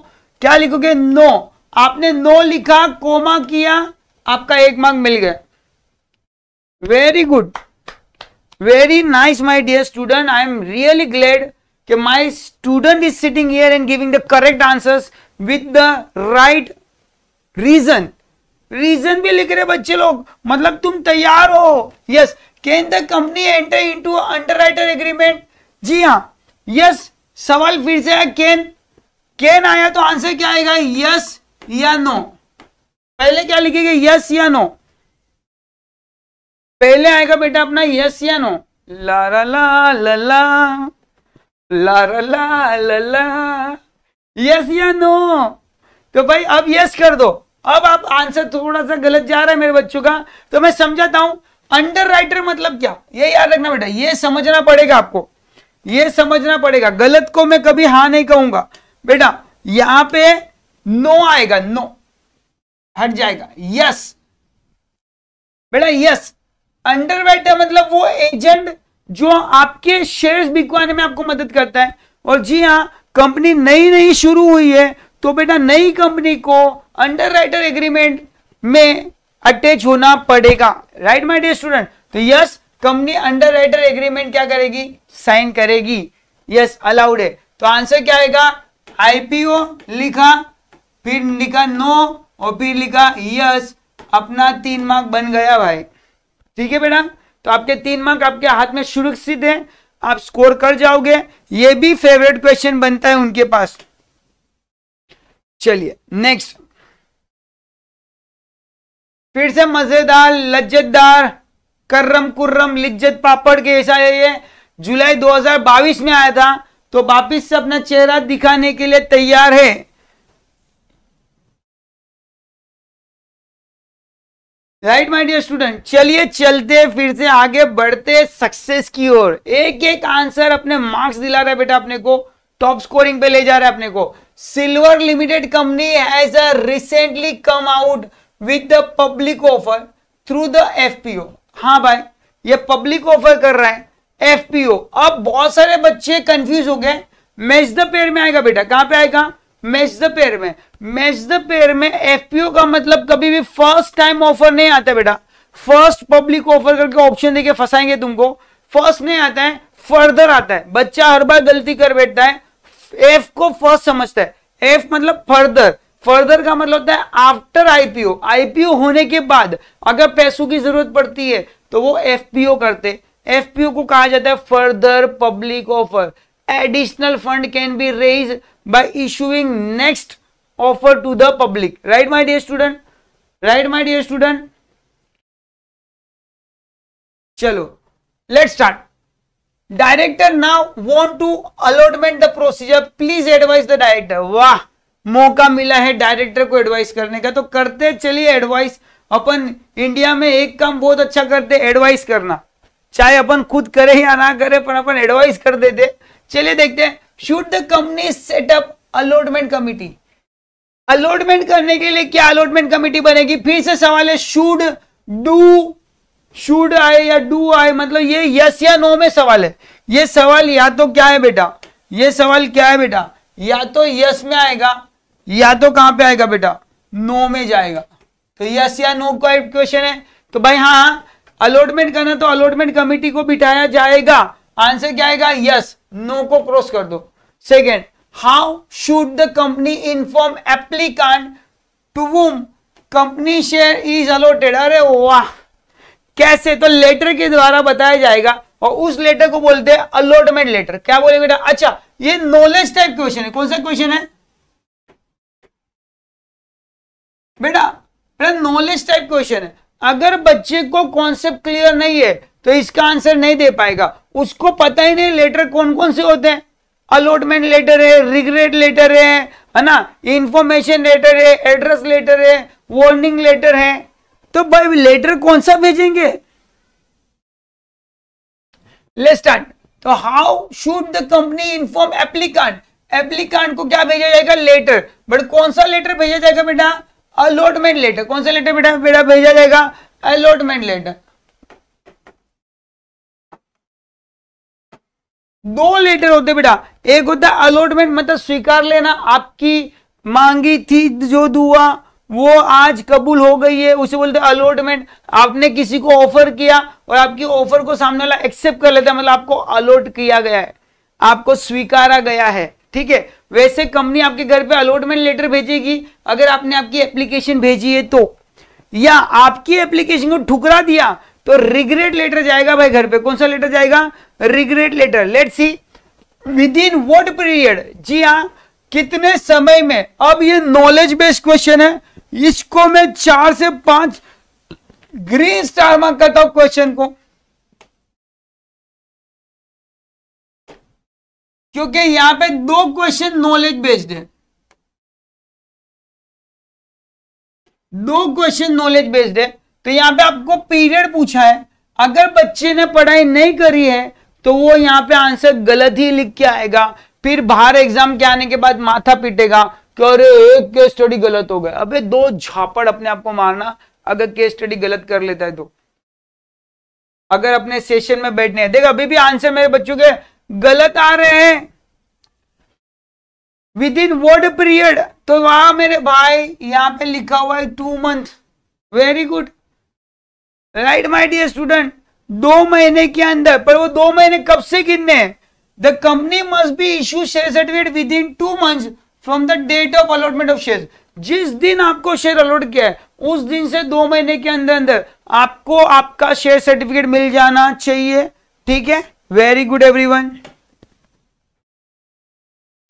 क्या लिखोगे नो, आपने नो लिखा, कोमा किया, आपका 1 मार्क मिल गया, very good, very nice my dear student. I am really glad कि my student is sitting here and giving the correct answers with the right reason. Reason भी लिख रहे बच्चे लोग, मतलब तुम तैयार हो. Yes. Can the company enter into underwriter agreement? जी हाँ. यस. सवाल फिर से है, कैन आया तो आंसर क्या आएगा? यस या नो. पहले क्या लिखेंगे? यस या नो. पहले आएगा बेटा अपना यस या नो. ला ला ला ला ला ला ला ला ला. यस या नो. तो भाई अब यस कर दो. अब आप आंसर थोड़ा सा गलत जा रहा है मेरे बच्चों का, तो मैं समझाता हूं. अंडर राइटर मतलब क्या, ये याद रखना बेटा, ये समझना पड़ेगा आपको, ये समझना पड़ेगा. गलत को मैं कभी हाँ नहीं कहूंगा बेटा. यहां पे नो आएगा, नो हट जाएगा. यस बेटा, यस. अंडर राइटर मतलब वो एजेंट जो आपके शेयर्स बिकवाने में आपको मदद करता है. और जी हाँ, कंपनी नई नई शुरू हुई है तो बेटा नई कंपनी को अंडर राइटर एग्रीमेंट में अटैच होना पड़ेगा. Right my dear student. तो yes, company underwriter agreement क्या करेगी? साइन करेगी. यस, अलाउड है. तो आंसर क्या आएगा? आईपीओ लिखा, फिर लिखा नो, और फिर लिखा यस. अपना 3 मार्क बन गया भाई. ठीक है बेटा. तो आपके 3 मार्क आपके हाथ में सुरक्षित है, आप स्कोर कर जाओगे. ये भी फेवरेट क्वेश्चन बनता है उनके पास. चलिए नेक्स्ट. फिर से मजेदार, लज्जतदार, कर्रम कुर्रम लिज्जत पापड़ के ऐसा है. ये जुलाई 2022 में आया था, तो वापिस से अपना चेहरा दिखाने के लिए तैयार है. Right my dear student. चलिए चलते, फिर से आगे बढ़ते सक्सेस की ओर. एक एक आंसर अपने मार्क्स दिला रहा है बेटा अपने को, टॉप स्कोरिंग पे ले जा रहा है अपने को. Silver limited company has recently come out with the public offer through the FPO. हाँ भाई, ये पब्लिक ऑफर कर रहा है एफपीओ. अब बहुत सारे बच्चे कंफ्यूज हो गए. मैच द पेयर में आएगा बेटा. कहां पे आएगा? मैच द पेयर में. मैच द पेयर में एफपीओ का मतलब कभी भी फर्स्ट टाइम ऑफर नहीं आता बेटा. फर्स्ट पब्लिक ऑफर करके ऑप्शन देके फंसाएंगे तुमको. फर्स्ट नहीं आता है, फर्दर आता है. बच्चा हर बार गलती कर बैठता है, एफ को फर्स्ट समझता है. एफ मतलब फर्दर. फर्दर का मतलब होता है आफ्टर आईपीओ. आईपीओ होने के बाद अगर पैसों की जरूरत पड़ती है तो वो एफपीओ करते. एफपीओ को कहा जाता है further public offer. Additional fund can be raise by issuing next offer to the public. Right my dear student. Right my dear student. चलो let's start. Director now want to allotment the procedure, please advice the director. वाह, मौका मिला है director को advice करने का, तो करते चलिए एडवाइस. अपन इंडिया में एक काम बहुत अच्छा करते, एडवाइस करना. चाहे अपन खुद करें या ना करें, पर अपन एडवाइस कर देते. चलिए देखते हैं. Should the company setup allotment committee. Allotment करने के लिए क्या अलॉटमेंट कमिटी बनेगी? फिर से सवाल है, शुड, डू, शुड आए या डू आए, मतलब ये यस या नो में सवाल है. ये सवाल या तो क्या है बेटा, ये सवाल क्या है बेटा, या तो यस में आएगा या तो कहां पे आएगा बेटा, नो में जाएगा. तो यस या नो का क्वेश्चन है. तो भाई हाँ, अलॉटमेंट करना तो अलॉटमेंट कमिटी को बिठाया जाएगा. आंसर क्या आएगा? यस. नो को क्रॉस कर दो. Second, how should the company inform applicant to whom company share is allotted. अरे वाह, कैसे? तो लेटर के द्वारा बताया जाएगा, और उस लेटर को बोलते हैं अलॉटमेंट लेटर. क्या बोले बेटा? अच्छा, ये नॉलेज टाइप क्वेश्चन है. कौन सा क्वेश्चन है बेटा? नॉलेज टाइप क्वेश्चन है. अगर बच्चे को कॉन्सेप्ट क्लियर नहीं है तो इसका आंसर नहीं दे पाएगा. उसको पता ही नहीं लेटर कौन कौन से होते हैं. अलॉटमेंट लेटर है, रिग्रेट लेटर है ना, इंफॉर्मेशन लेटर है, एड्रेस लेटर है, वार्निंग लेटर है. तो भाई लेटर कौन सा भेजेंगे? Let's start. तो how should the company inform applicant. Applicant को क्या भेजा जाएगा? लेटर. बट कौन सा लेटर भेजा जाएगा बेटा? Allotment letter. कौन सा लेटर बेटा बेटा भेजा जाएगा? Allotment letter. दो लेटर होते बेटा. एक होता है अलॉटमेंट, मतलब स्वीकार लेना, आपकी मांगी थी जो दुआ वो आज कबूल हो गई है, उसे बोलते हैं अलॉटमेंट। आपने किसी को ऑफर किया और आपकी ऑफर को सामने वाला एक्सेप्ट कर लेता है, मतलब आपको अलॉट किया गया है, आपको स्वीकारा गया है, ठीक है। वैसे कंपनी आपके घर पे अलॉटमेंट लेटर भेजेगी अगर आपने आपकी एप्लीकेशन भेजी है तो, या आपकी एप्लीकेशन को ठुकरा दिया तो रिग्रेट लेटर जाएगा भाई घर पे। कौन सा लेटर जाएगा? Regret letter. Let's see within what period, जी हाँ कितने समय में। अब ये नॉलेज बेस्ड क्वेश्चन है, इसको मैं 4 से 5 ग्रीन स्टार मार्क करता हूं क्वेश्चन को, क्योंकि यहां पे 2 क्वेश्चन नॉलेज बेस्ड है, 2 क्वेश्चन नॉलेज बेस्ड है। तो यहां पे आपको पीरियड पूछा है, अगर बच्चे ने पढ़ाई नहीं करी है तो वो यहां पे आंसर गलत ही लिख के आएगा, फिर बाहर एग्जाम के आने के बाद माथा पीटेगा कि अरे एक केस स्टडी गलत हो गया। अबे 2 झापड़ अपने आप को मारना अगर केस स्टडी गलत कर लेता है तो। अगर अपने सेशन में बैठने देख, अभी भी आंसर मेरे बच्चों के गलत आ रहे हैं। विद इन व्हाट पीरियड, तो वहां मेरे भाई यहां पे लिखा हुआ है 2 month. Very good, right my dear student, 2 महीने के अंदर। पर वो 2 महीने कब से गिनने हैं? The company must be issue share certificate within 2 months from the date of allotment of share. जिस दिन आपको शेयर अलॉट किया है उस दिन से 2 महीने के अंदर अंदर आपको आपका शेयर सर्टिफिकेट मिल जाना चाहिए, ठीक है। वेरी गुड एवरीवन,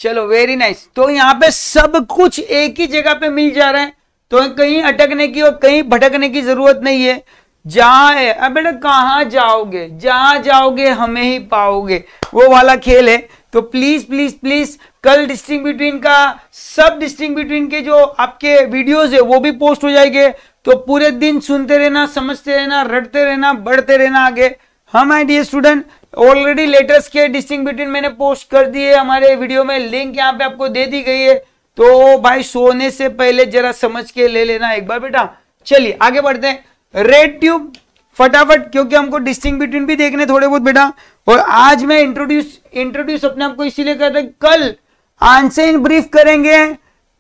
चलो वेरी नाइस। तो यहां पे सब कुछ एक ही जगह पे मिल जा रहा है, तो कहीं अटकने की और कहीं भटकने की जरूरत नहीं है। जहां है, अब बेटा कहां जाओगे, जहां जाओगे हमें ही पाओगे, वो वाला खेल है। तो प्लीज प्लीज प्लीज कल डिस्टिंग बिटवीन का, सब डिस्टिंग बिटवीन के जो आपके वीडियोस है वो भी पोस्ट हो जाएंगे। तो पूरे दिन सुनते रहना, समझते रहना, रटते रहना, बढ़ते रहना आगे। हम my dear student already letters के डिस्टिंग बिटवीन मैंने पोस्ट कर दिए हमारे वीडियो में, लिंक यहाँ पे आपको दे दी गई है। तो भाई सोने से पहले जरा समझ के ले लेना एक बार बेटा। चलिए आगे बढ़ते हैं। रेड ट्यूब फटाफट, क्योंकि हमको डिस्टिंग बिटवीन भी देखने थोड़े बहुत बेटा। और आज मैं इंट्रोड्यूस अपने आप को इसीलिए करता हूं, कल आंसर इन ब्रीफ करेंगे,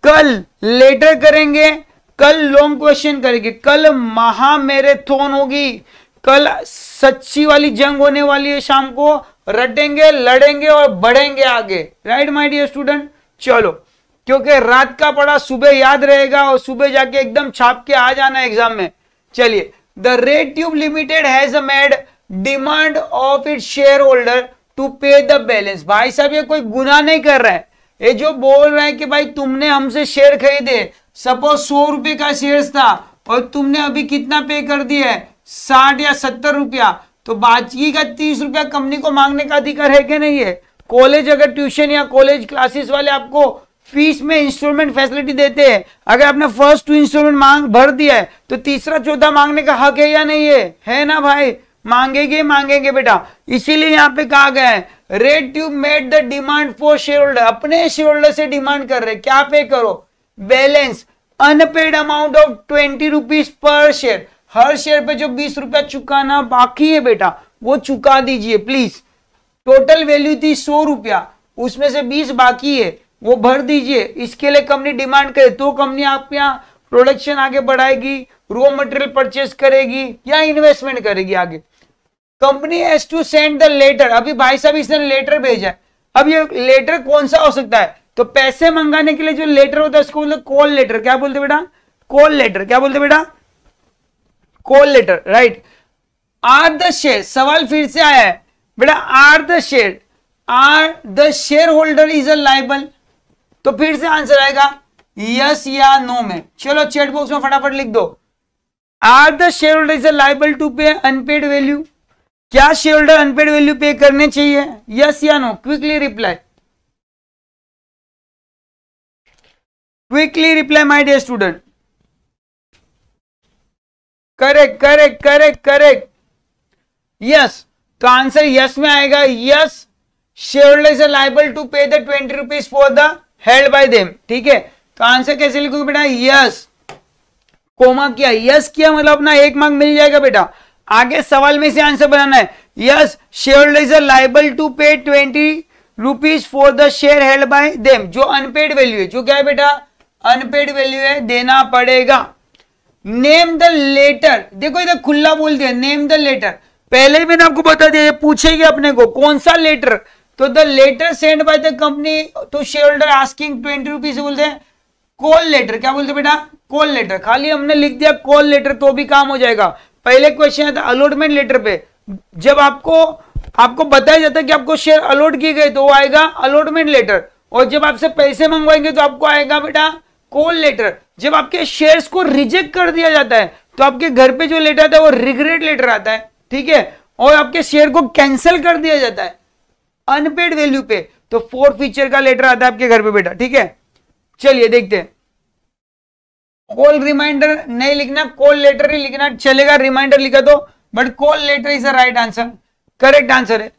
कल लेटर करेंगे, कल लॉन्ग क्वेश्चन करेंगे, कल महामैराथन होगी, कल सच्ची वाली जंग होने वाली है। शाम को रटेंगे, लड़ेंगे और बढ़ेंगे आगे, राइट माय डियर स्टूडेंट। चलो, क्योंकि रात का पढ़ा सुबह याद रहेगा और सुबह जाके एकदम छाप के आ जाना एग्जाम में। चलिए, the Red Tube Limited has made demand of its share holder to pay the balance. भाई साहब ये कोई गुनाह नहीं कर रहा है, ये जो बोल रहा है कि भाई तुमने हमसे शेयर खरीदे, सपोज 100 रुपए का शेयर था और तुमने अभी कितना पे कर दिया है, 60 या 70 रुपया, तो बाकी का 30 रुपया कंपनी को मांगने का अधिकार है कि नहीं है? कॉलेज अगर ट्यूशन या कॉलेज क्लासेस वाले आपको फीस में इंस्टॉलमेंट फैसिलिटी देते हैं, अगर आपने फर्स्ट 2 इंस्टॉलमेंट भर दिया है तो तीसरा चौथा मांगने का हक है या नहीं है? है ना भाई? मांगेंगे बेटा। इसीलिए यहाँ पे कहा गया है Red Tube made the demand for share holder, अपने शेयर होल्डर से डिमांड कर रहे क्या पे करो, balance unpaid amount of 20 rupees पर शेयर। हर शेयर पे जो 20 रुपया चुकाना बाकी है बेटा वो चुका दीजिए प्लीज। टोटल वैल्यू थी 100 रुपया, उसमें से 20 बाकी है, वो भर दीजिए। इसके लिए कंपनी डिमांड करे तो कंपनी आप यहाँ प्रोडक्शन आगे बढ़ाएगी, रॉ मटेरियल परचेस करेगी या इन्वेस्टमेंट करेगी आगे। Company has to send the letter. अभी भाई साहब इसने लेटर भेजा है, अब ये लेटर कौन सा हो सकता है? तो पैसे मंगाने के लिए जो लेटर होता है उसको बोलते कॉल लेटर। क्या बोलते बेटा? Call letter. क्या बोलते बेटा? Call letter, right. Are the share, सवाल फिर से आया है बेटा, are the share holder is a liable. तो फिर से आंसर आएगा यस या नो में। चलो चैट बॉक्स में फटाफट लिख दो, are the share holder is a liable to pay unpaid value. क्या share holder unpaid value pay करने चाहिए? यस या no? Quickly reply, quickly reply my dear student. Correct correct correct correct, yes. तो answer yes में आएगा, yes share holder is liable to pay the 20 rupees for the held by them. ठीक है, तो answer कैसे लिखोगे बेटा? यस, कोमा किया, यस किया मतलब अपना 1 मार्क मिल जाएगा बेटा। आगे सवाल में से आंसर बनाना है, yes share holder is liable to pay 20 rupees for the share held by them, जो अनपेड वैल्यू है, जो क्या है बेटा? अनपेड वैल्यू है, देना पड़ेगा। नेम द लेटर, देखो इधर खुला बोल दिया, नेम द लेटर। पहले ही मैंने आपको बता दिया, पूछेगी अपने को कौन सा लेटर, तो the letter send by the company to share holder asking 20 rupees बोलते हैं कॉल लेटर। क्या बोलते बेटा? Call letter. खाली हमने लिख दिया कॉल लेटर तो भी काम हो जाएगा। पहले क्वेश्चन आता अलॉटमेंट लेटर पे, जब आपको बताया जाता है कि आपको शेयर अलॉट किए गए तो वो आएगा अलॉटमेंट लेटर, और जब आपसे पैसे मंगवाएंगे तो आपको आएगा बेटा कॉल लेटर। जब आपके शेयर्स को रिजेक्ट कर दिया जाता है तो आपके घर पे जो लेटर आता है वो रिग्रेट लेटर आता है, ठीक है, और आपके शेयर को कैंसिल कर दिया जाता है अनपेड वैल्यू पे, तो फोर फीचर का लेटर आता है आपके घर पे बेटा, ठीक है। चलिए देखते हैं। कॉल रिमाइंडर नहीं लिखना, कॉल लेटर ही लिखना चलेगा, रिमाइंडर लिखा तो, but call letter is the right answer, correct answer है।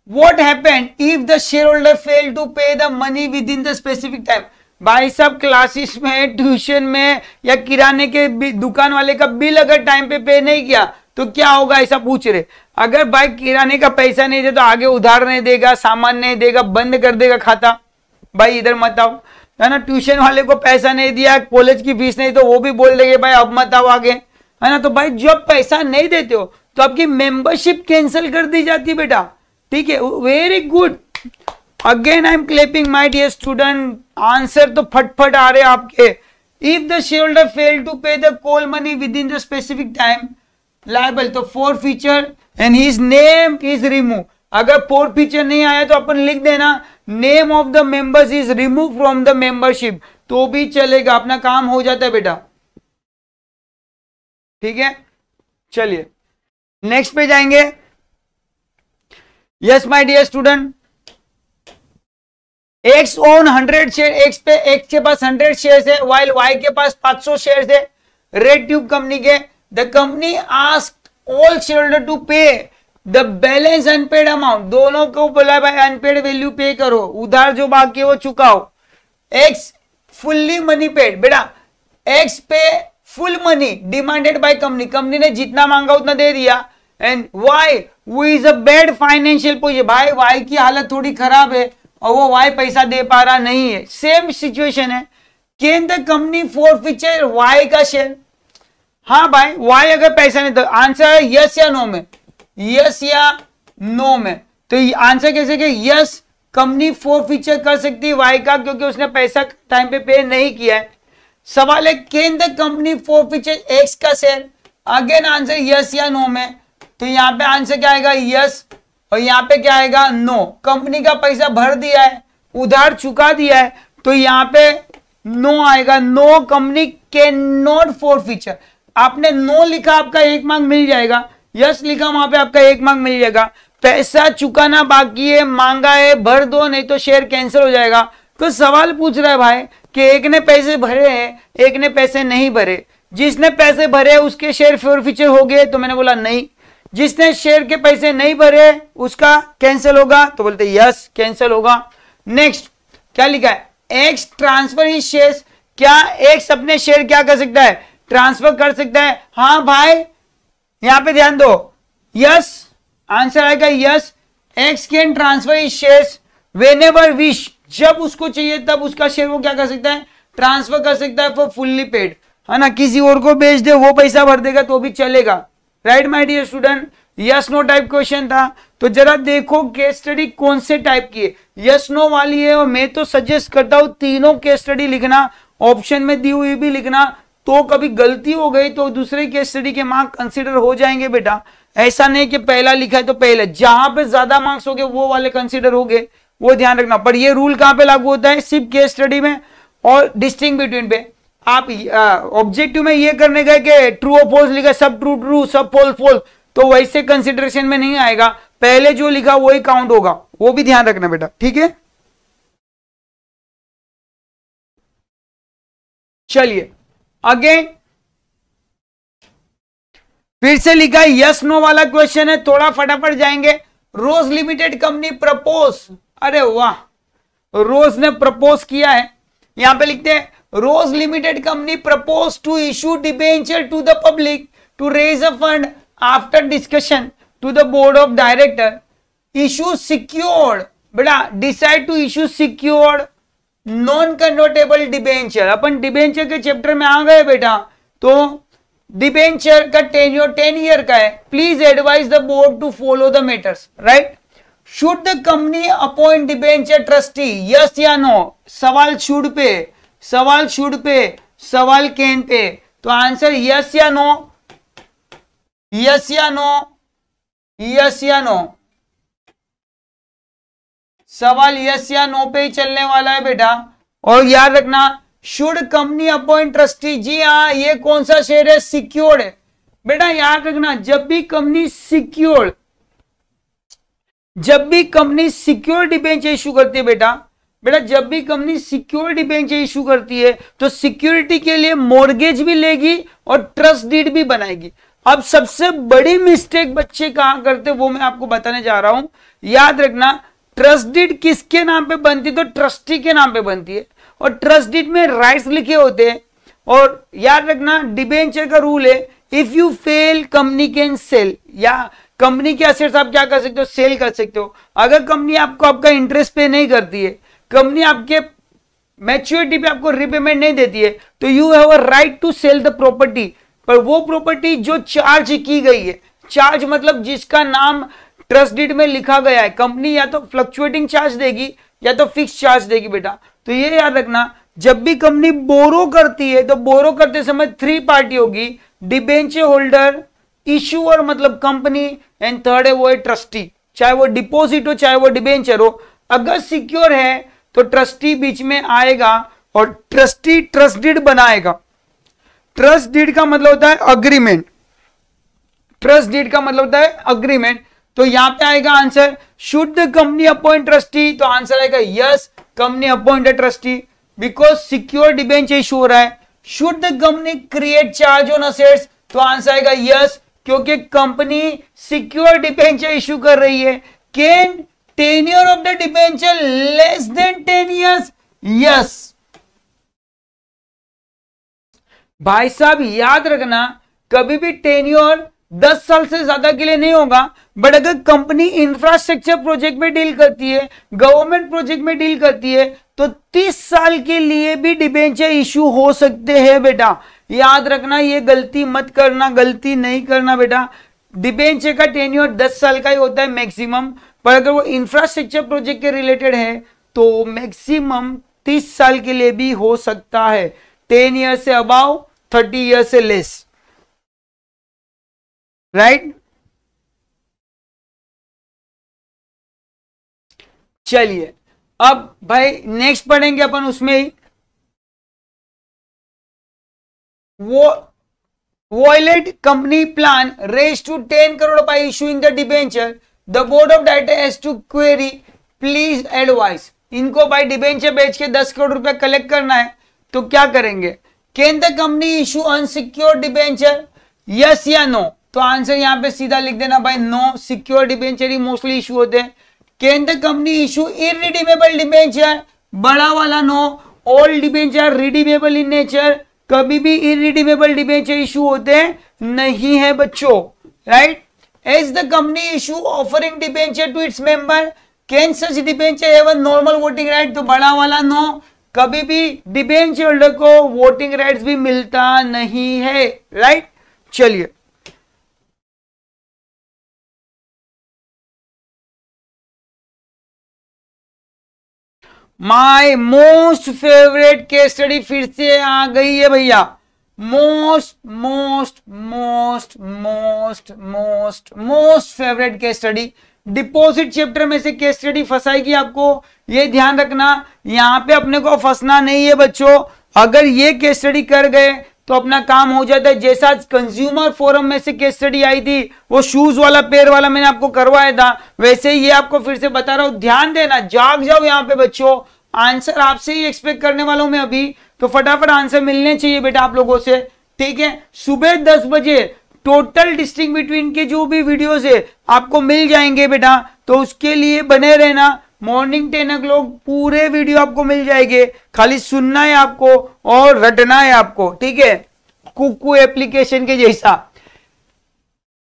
What happened if the shareholder failed to pay the money within the specific time? भाई साहब क्लासेस में, ट्यूशन में या किराने के दुकान वाले का बिल अगर टाइम पे नहीं किया तो क्या होगा, ऐसा पूछ रहे। अगर भाई किराने का पैसा नहीं दे तो आगे उधार नहीं देगा, सामान नहीं देगा, बंद कर देगा खाता। भाई इधर मत आओ, है ना। ट्यूशन वाले को पैसा नहीं दिया, कॉलेज की फीस नहीं, तो वो भी बोल देंगे भाई अब मत आओ आगे, है ना। तो भाई जब पैसा नहीं देते हो तो आपकी मेंबरशिप कैंसिल कर दी जाती है बेटा, ठीक है। Very good, again I am clapping my dear student, answer तो फटफट आ रहे आपके। If the share holder fail to pay the call money within the specific time liable, तो forfeiture and his name is remove. अगर forfeiture नहीं आया तो अपन लिख देना name of the members is remove from the membership, तो भी चलेगा, अपना काम हो जाता है बेटा, ठीक है। चलिए नेक्स्ट पे जाएंगे। Yes my dear student, X own 100 share, X के पास 100 शेयर्स है, वाइल वाई के पास 500 शेयर्स है रेड ट्यूब कंपनी के। The company asked all share holder to pay the balance unpaid amount, दोनों को बोला भाई अनपेड वैल्यू पे करो, उधार जो बाकी है वो चुकाओ। एक्स फुल्ली मनी पेड, बेटा एक्स पे full money demanded by company, company ने जितना मांगा उतना दे दिया। एंड वाई वो is a bad financial position, भाई वाई की हालत थोड़ी खराब है और वो वाई पैसा दे पा रहा नहीं है, सेम सिचुएशन है। Can the company forfeiture Y का शेयर? हाँ भाई, वाई अगर पैसा नहीं, तो आंसर है यस या नो में, यस या नो में। तो आंसर कैसे कि यस, कंपनी फॉरफीचर कर सकती है वाई का, क्योंकि उसने पैसा टाइम पे नहीं किया है। सवाल है can the company forfeiture x का शेयर? अगेन आंसर यस या नो में, तो यहां पे आंसर क्या आएगा यस, और यहां पे क्या आएगा नो। कंपनी का पैसा भर दिया है, उधार चुका दिया है, तो यहां पे नो आएगा, no company can not forfeiture. आपने नो लिखा आपका 1 मार्क मिल जाएगा, यस लिखा वहां पे आपका 1 मार्क मिल जाएगा। पैसा चुकाना बाकी है, मांगा है, भर दो नहीं तो शेयर कैंसिल हो जाएगा। तो सवाल पूछ रहा है भाई कि एक ने पैसे भरे हैं, एक ने पैसे नहीं भरे। जिसने पैसे भरे उसके शेयर फॉरफीचर हो गए, तो मैंने बोला नहीं। जिसने शेयर के पैसे नहीं भरे उसका कैंसिल होगा, तो बोलते यस कैंसिल होगा। नेक्स्ट क्या लिखा है, एक्स ट्रांसफर ही शेयर, क्या एक्स अपने शेयर क्या कर सकता है, ट्रांसफर कर सकता है? हाँ भाई, यहां पे ध्यान दो, यस आंसर आएगा yes. X can transfer he shares whenever wish, जब उसको चाहिए तब उसका शेयर वो क्या कर सकता है, ट्रांसफर कर सकता है फॉर फुल्ली पेड, है ना। किसी और को बेच दे, वो पैसा भर देगा तो भी चलेगा, right my dear student. Yes no type question था, तो जरा देखो केस स्टडी कौन से टाइप की है, यस नो वाली है। और मैं तो सजेस्ट करता हूं तीनों केस स्टडी लिखना, ऑप्शन में दी हुई भी लिखना, तो कभी गलती हो गई तो दूसरे केस स्टडी के मार्क्स कंसीडर हो जाएंगे बेटा। ऐसा नहीं कि पहला लिखा है तो पहले, जहां पे ज्यादा मार्क्स हो गए वो वाले कंसीडर हो गए, वो ध्यान रखना। पर ये रूल कहां पे लागू होता है, सिर्फ केस स्टडी में और डिस्टिंग बिटवीन पे। आप ऑब्जेक्टिव में ये करने गए कि ट्रू और फॉल्स लिखा, सब ट्रू ट्रू सब फॉल्स फॉल्स, तो वैसे कंसिडरेशन में नहीं आएगा, पहले जो लिखा वही काउंट होगा, वो भी ध्यान रखना बेटा, ठीक है। चलिए अगेन फिर से लिखा है यस नो वाला क्वेश्चन है, थोड़ा फटाफट जाएंगे। रोज लिमिटेड कंपनी प्रपोज, अरे वाह, रोज ने प्रपोज किया है। यहां पे लिखते हैं Rose limited company propose to issue debenture to the public to raise a fund after discussion to the board of director. Issue secured, बेटा decide to issue secured non convertible debenture, अपन debenture के chapter में आ गए बेटा। तो debenture का tenure 10 year का है। Please advise the board to follow the matters, right. Should the company appoint debenture trustee, yes या नो। सवाल शुड पे, सवाल शुड पे, सवाल कैन पे। तो आंसर यस या नो, यस या नो, यस या नो। सवाल यस या नो पे ही चलने वाला है बेटा। और याद रखना, शुड कंपनी अपॉइंट ट्रस्टी, जी हाँ, ये कौन सा शेयर है, सिक्योर्ड है बेटा। याद रखना, जब भी कंपनी सिक्योर्ड, जब भी कंपनी सिक्योर डिबेंचर इशू करती है बेटा, जब भी कंपनी सिक्योर डिबेंचर इशू करती है तो सिक्योरिटी के लिए मॉर्गेज भी लेगी और ट्रस्ट डीड भी बनाएगी। अब सबसे बड़ी मिस्टेक बच्चे कहां करते वो मैं आपको बताने जा रहा हूं। याद रखना, ट्रस्ट डीड किसके नाम पे बनती है, तो ट्रस्टी के नाम पे बनती है। और ट्रस्ट डीड में राइट्स लिखे होते हैं। और याद रखना, डिबेंचर का रूल है, if you fail company can sell, या कंपनी के असेट्स आप क्या कर सकते हो, सेल कर सकते हो। अगर कंपनी आपको आपका इंटरेस्ट पे नहीं करती है, कंपनी आपके मैच्योरिटी पे आपको रिपेमेंट नहीं देती है, तो you have a right to sell the property. पर वो प्रॉपर्टी जो चार्ज की गई है, चार्ज मतलब जिसका नाम ट्रस्ट डीड में लिखा गया है, कंपनी या तो फ्लक्चुएटिंग चार्ज देगी या तो फिक्स चार्ज देगी बेटा। तो ये याद रखना, जब भी कंपनी बोरो करती है तो बोरो करते समय 3 पार्टी होगी, डिबेंचर होल्डर, इशूअर मतलब कंपनी, एंड थर्ड है वो है ट्रस्टी। चाहे वो डिपॉजिट हो चाहे वो डिबेंचर हो, अगर सिक्योर है तो ट्रस्टी बीच में आएगा और ट्रस्टी ट्रस्ट डीड बनाएगा। ट्रस्ट डीड का मतलब होता है अग्रीमेंट, ट्रस्ट डीड का मतलब होता है अग्रीमेंट। तो यहां पे आएगा answer, should the company appoint trustee, तो आंसर आएगा yes, company appoint trustee, because secure debenture issue हो रहा है। Should the company create charge on assets, तो आंसर आएगा यस, क्योंकि कंपनी सिक्योर डिबेंचर इशू कर रही है। Can tenure of the debenture less than 10 years, yes. भाई साहब याद रखना, कभी भी टेन्योर 10 साल से ज्यादा के लिए नहीं होगा। बट अगर कंपनी इंफ्रास्ट्रक्चर प्रोजेक्ट में डील करती है, गवर्नमेंट प्रोजेक्ट में डील करती है, तो 30 साल के लिए भी डिबेंचर इशू हो सकते हैं बेटा। याद रखना, ये गलती मत करना, गलती नहीं करना बेटा। डिबेंचर का टेन्योर 10 साल का ही होता है मैक्सिमम, पर अगर वो इंफ्रास्ट्रक्चर प्रोजेक्ट के रिलेटेड है तो मैक्सिमम 30 साल के लिए भी हो सकता है। 10 ईयर से अबाव, 30 ईयर से लेस, राइट। चलिए अब भाई नेक्स्ट पढ़ेंगे अपन उसमें ही, वो Violet company plan raise to 10 crore by issuing the debenture, the board of director has to query, please advise. इनको बाय डिबेंचर बेच के 10 करोड़ रुपया कलेक्ट करना है, तो क्या करेंगे। Can the company issue unsecured debenture, yes या नो। तो आंसर यहां पे सीधा लिख देना भाई, नो, सिक्योर डिबेंचर ही मोस्टली इशू होते हैं। Can the company issue irredeemable debenture, बड़ा वाला no, all debenture redeemable in nature, कभी भी इरिडीमेबल डिबेंचर इशू होते हैं नहीं है बच्चों, right. As the company issue offering debenture to its member, can such debenture have a normal voting right, तो बड़ा वाला नो, कभी भी डिबेंचर होल्डर को वोटिंग राइट्स भी मिलता नहीं है, राइट। चलिए my most favourite case study फिर से आ गई है भैया। Most most most most most most favourite case study, deposit chapter में से केस स्टडी फंसाएगी आपको, ये ध्यान रखना। यहां पे अपने को फंसना नहीं है बच्चों। अगर ये केस स्टडी कर गए तो अपना काम हो जाता है। जैसा कंज्यूमर फोरम में से केस स्टडी आई थी, वो शूज वाला पेयर वाला मैंने आपको करवाया था, वैसे ही ये आपको फिर से बता रहा हूं, ध्यान देना, जाग जाओ यहाँ पे बच्चों। आंसर आपसे ही एक्सपेक्ट करने वाला हूं मैं अभी, तो फटाफट आंसर मिलने चाहिए बेटा आप लोगों से, ठीक है। सुबह 10 बजे टोटल डिस्टिंग बिटवीन के जो भी वीडियोस है आपको मिल जाएंगे बेटा, तो उसके लिए बने रहना। मॉर्निंग 10 o'clock पूरे वीडियो आपको मिल जाएंगे, खाली सुनना है आपको और रटना है आपको, ठीक है, कुकू एप्लीकेशन के जैसा।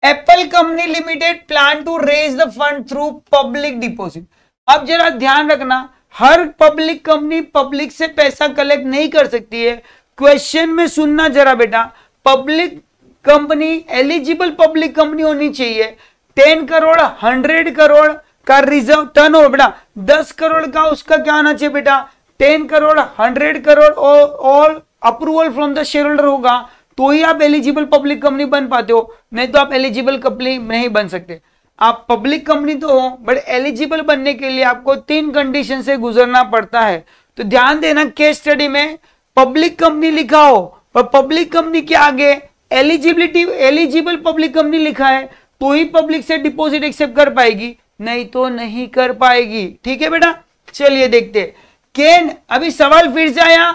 Apple company limited plan to raise the fund through public deposit. अब जरा ध्यान रखना, हर पब्लिक कंपनी पब्लिक से पैसा कलेक्ट नहीं कर सकती है। क्वेश्चन में सुनना जरा बेटा, public company eligible public company होनी चाहिए। 10 करोड़ 100 करोड़ का रिजर्व टर्नओवर बेटा, 10 करोड़ का उसका क्या आना चाहिए बेटा, 10 करोड़ 100 करोड़ और approval from the share holder होगा तो ही आप एलिजिबल पब्लिक कंपनी बन पाते हो, नहीं तो आप एलिजिबल कंपनी नहीं बन सकते। आप पब्लिक कंपनी तो हो बट एलिजिबल बनने के लिए आपको 3 कंडीशन से गुजरना पड़ता है। तो ध्यान देना, केस स्टडी में पब्लिक कंपनी लिखा हो और पब्लिक कंपनी के आगे एलिजिबल पब्लिक कंपनी लिखा है तो ही पब्लिक से डिपॉजिट एक्सेप्ट कर पाएगी, नहीं तो नहीं कर पाएगी। ठीक है बेटा, चलिए देखते। केन, अभी सवाल फिर से आया,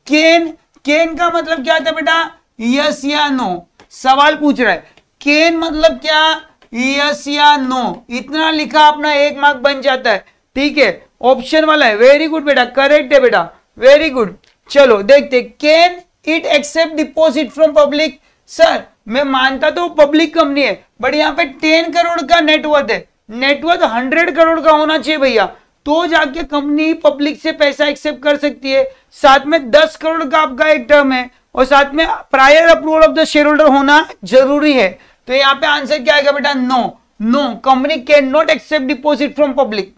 केन का मतलब क्या था बेटा, यस या नो। सवाल पूछ रहा है केन मतलब क्या, यस या नो। इतना लिखा अपना 1 मार्क बन जाता है। ठीक है, ऑप्शन वाला है, वेरी गुड बेटा, करेक्ट है बेटा, वेरी गुड। चलो देखते, can it accept deposit from public. Sir मैं मानता तो पब्लिक कंपनी है बट यहाँ पे 10 करोड़ का नेटवर्थ है, नेटवर्थ 100 करोड़ का होना चाहिए भैया, तो जाके कंपनी पब्लिक से पैसा एक्सेप्ट कर सकती है। साथ में 10 करोड़ का आपका एक टर्म है और साथ में prior approval of the share holder होना जरूरी है। तो यहाँ पे आंसर क्या आएगा बेटा, no company can not accept deposit from public,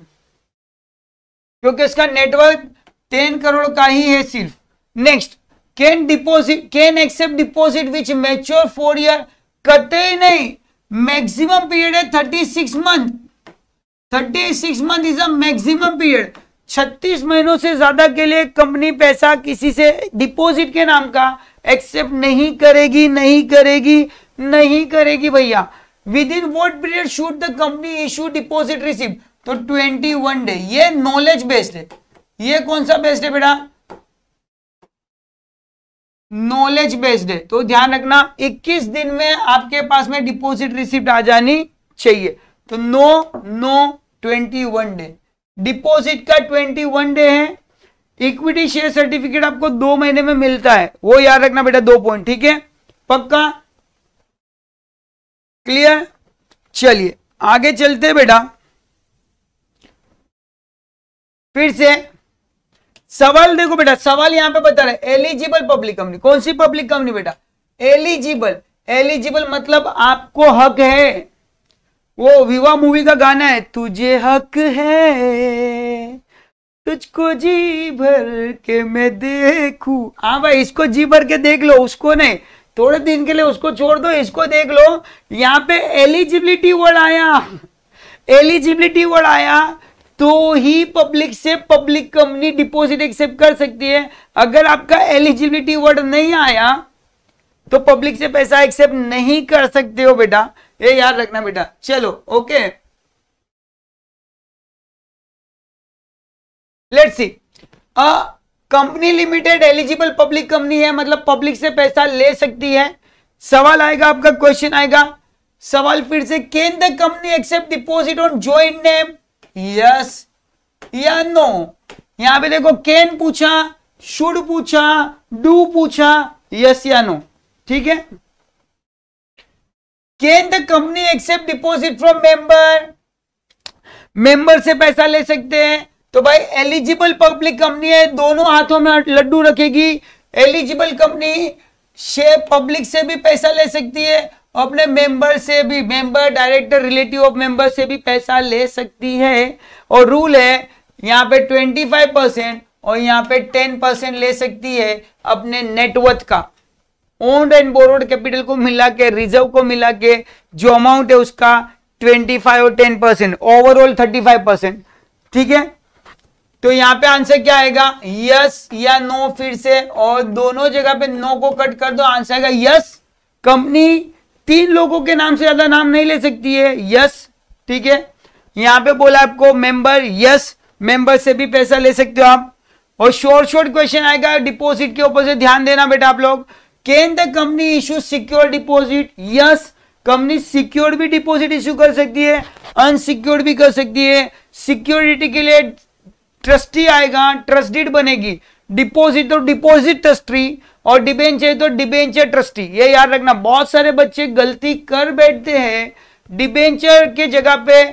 क्योंकि इसका नेटवर्क 10 करोड़ का ही है सिर्फ। Next, can accept deposit which mature 4 year, कते ही नहीं, मैक्सिमम पीरियड है 36 month. 36 month is a maximum period. 36 महीनों से ज्यादा के लिए कंपनी पैसा किसी से डिपॉजिट के नाम का एक्सेप्ट नहीं करेगी भैया। With in what period should the company issue deposit receipt, तो 21 डे। ये नॉलेज बेस्ड है, ये कौन सा बेस्ड है बेटा, नॉलेज बेस्ड है। तो ध्यान रखना 21 दिन में आपके पास में डिपॉजिट रिसिप्ट आ जानी चाहिए। तो नो 21 डे, डिपॉजिट का 21 डे है। इक्विटी शेयर सर्टिफिकेट आपको 2 महीने में मिलता है, वो याद रखना बेटा, 2 पॉइंट। ठीक है, पक्का, क्लियर। चलिए आगे चलते बेटा, फिर से सवाल देखो बेटा, सवाल यहां पे बता रहे एलिजिबल पब्लिक कंपनी। कौन सी पब्लिक कंपनी बेटा, एलिजिबल मतलब आपको हक है। वो विवाह मूवी का गाना है, तुझे हक है तुझको जी भर के मैं देखूं। हाँ भाई, इसको जी भर के देख लो, उसको नहीं, थोड़े दिन के लिए उसको छोड़ दो, इसको देख लो। यहां पे एलिजिबिलिटी वर्ड आया तो ही पब्लिक से पब्लिक कंपनी डिपॉजिट एक्सेप्ट कर सकती है। अगर आपका एलिजिबिलिटी वर्ड नहीं आया तो पब्लिक से पैसा एक्सेप्ट नहीं कर सकते हो बेटा, ये याद रखना बेटा। चलो okay, let's C. Company limited eligible public company है, मतलब पब्लिक से पैसा ले सकती है। सवाल आएगा आपका, क्वेश्चन आएगा, सवाल फिर से, can the company accept deposit on joint name, yes या नो। यहां पे देखो, कैन पूछा, शुड पूछा, डू पूछा, यस या नो। ठीक है, can the company accept deposit from member से पैसा ले सकते हैं। तो भाई एलिजिबल पब्लिक कंपनी है, दोनों हाथों में लड्डू रखेगी। एलिजिबल कंपनी से पब्लिक से भी पैसा ले सकती है, अपने मेंबर से भी, member, director, relative of member से भी पैसा ले सकती है। और रूल है यहाँ पे 25% और यहाँ पे 10% ले सकती है अपने नेटवर्थ का। ओन्ड एंड बोरोड कैपिटल को मिला के, रिजर्व को मिला के जो अमाउंट है उसका 25 और 10%, ओवरऑल 35%। ठीक है, तो यहां पे आंसर क्या आएगा, यस या नो फिर से, और दोनों जगह पे नो को कट कर दो, आंसर आएगा यस। कंपनी 3 लोगों के नाम से ज्यादा नाम नहीं ले सकती है, यस। ठीक है, यहां पे बोला आपको मेंबर, यस, मेंबर से भी पैसा ले सकते हो आप। और शॉर्ट क्वेश्चन आएगा डिपॉजिट के ऊपर से, ध्यान देना बेटा आप लोग। Can the company issue secure deposit, yes, company secured भी डिपॉजिट इश्यू कर सकती है, अनसिक्योर्ड भी कर सकती है। सिक्योरिटी के लिए ट्रस्टी आएगा, ट्रस्टीड बनेगी। डिपॉजिट तो डिपॉजिट ट्रस्टी, और डिबेंचर तो डिबेंचर ट्रस्टी। ये याद रखना, बहुत सारे बच्चे गलती कर बैठते हैं, डिबेंचर के जगह पे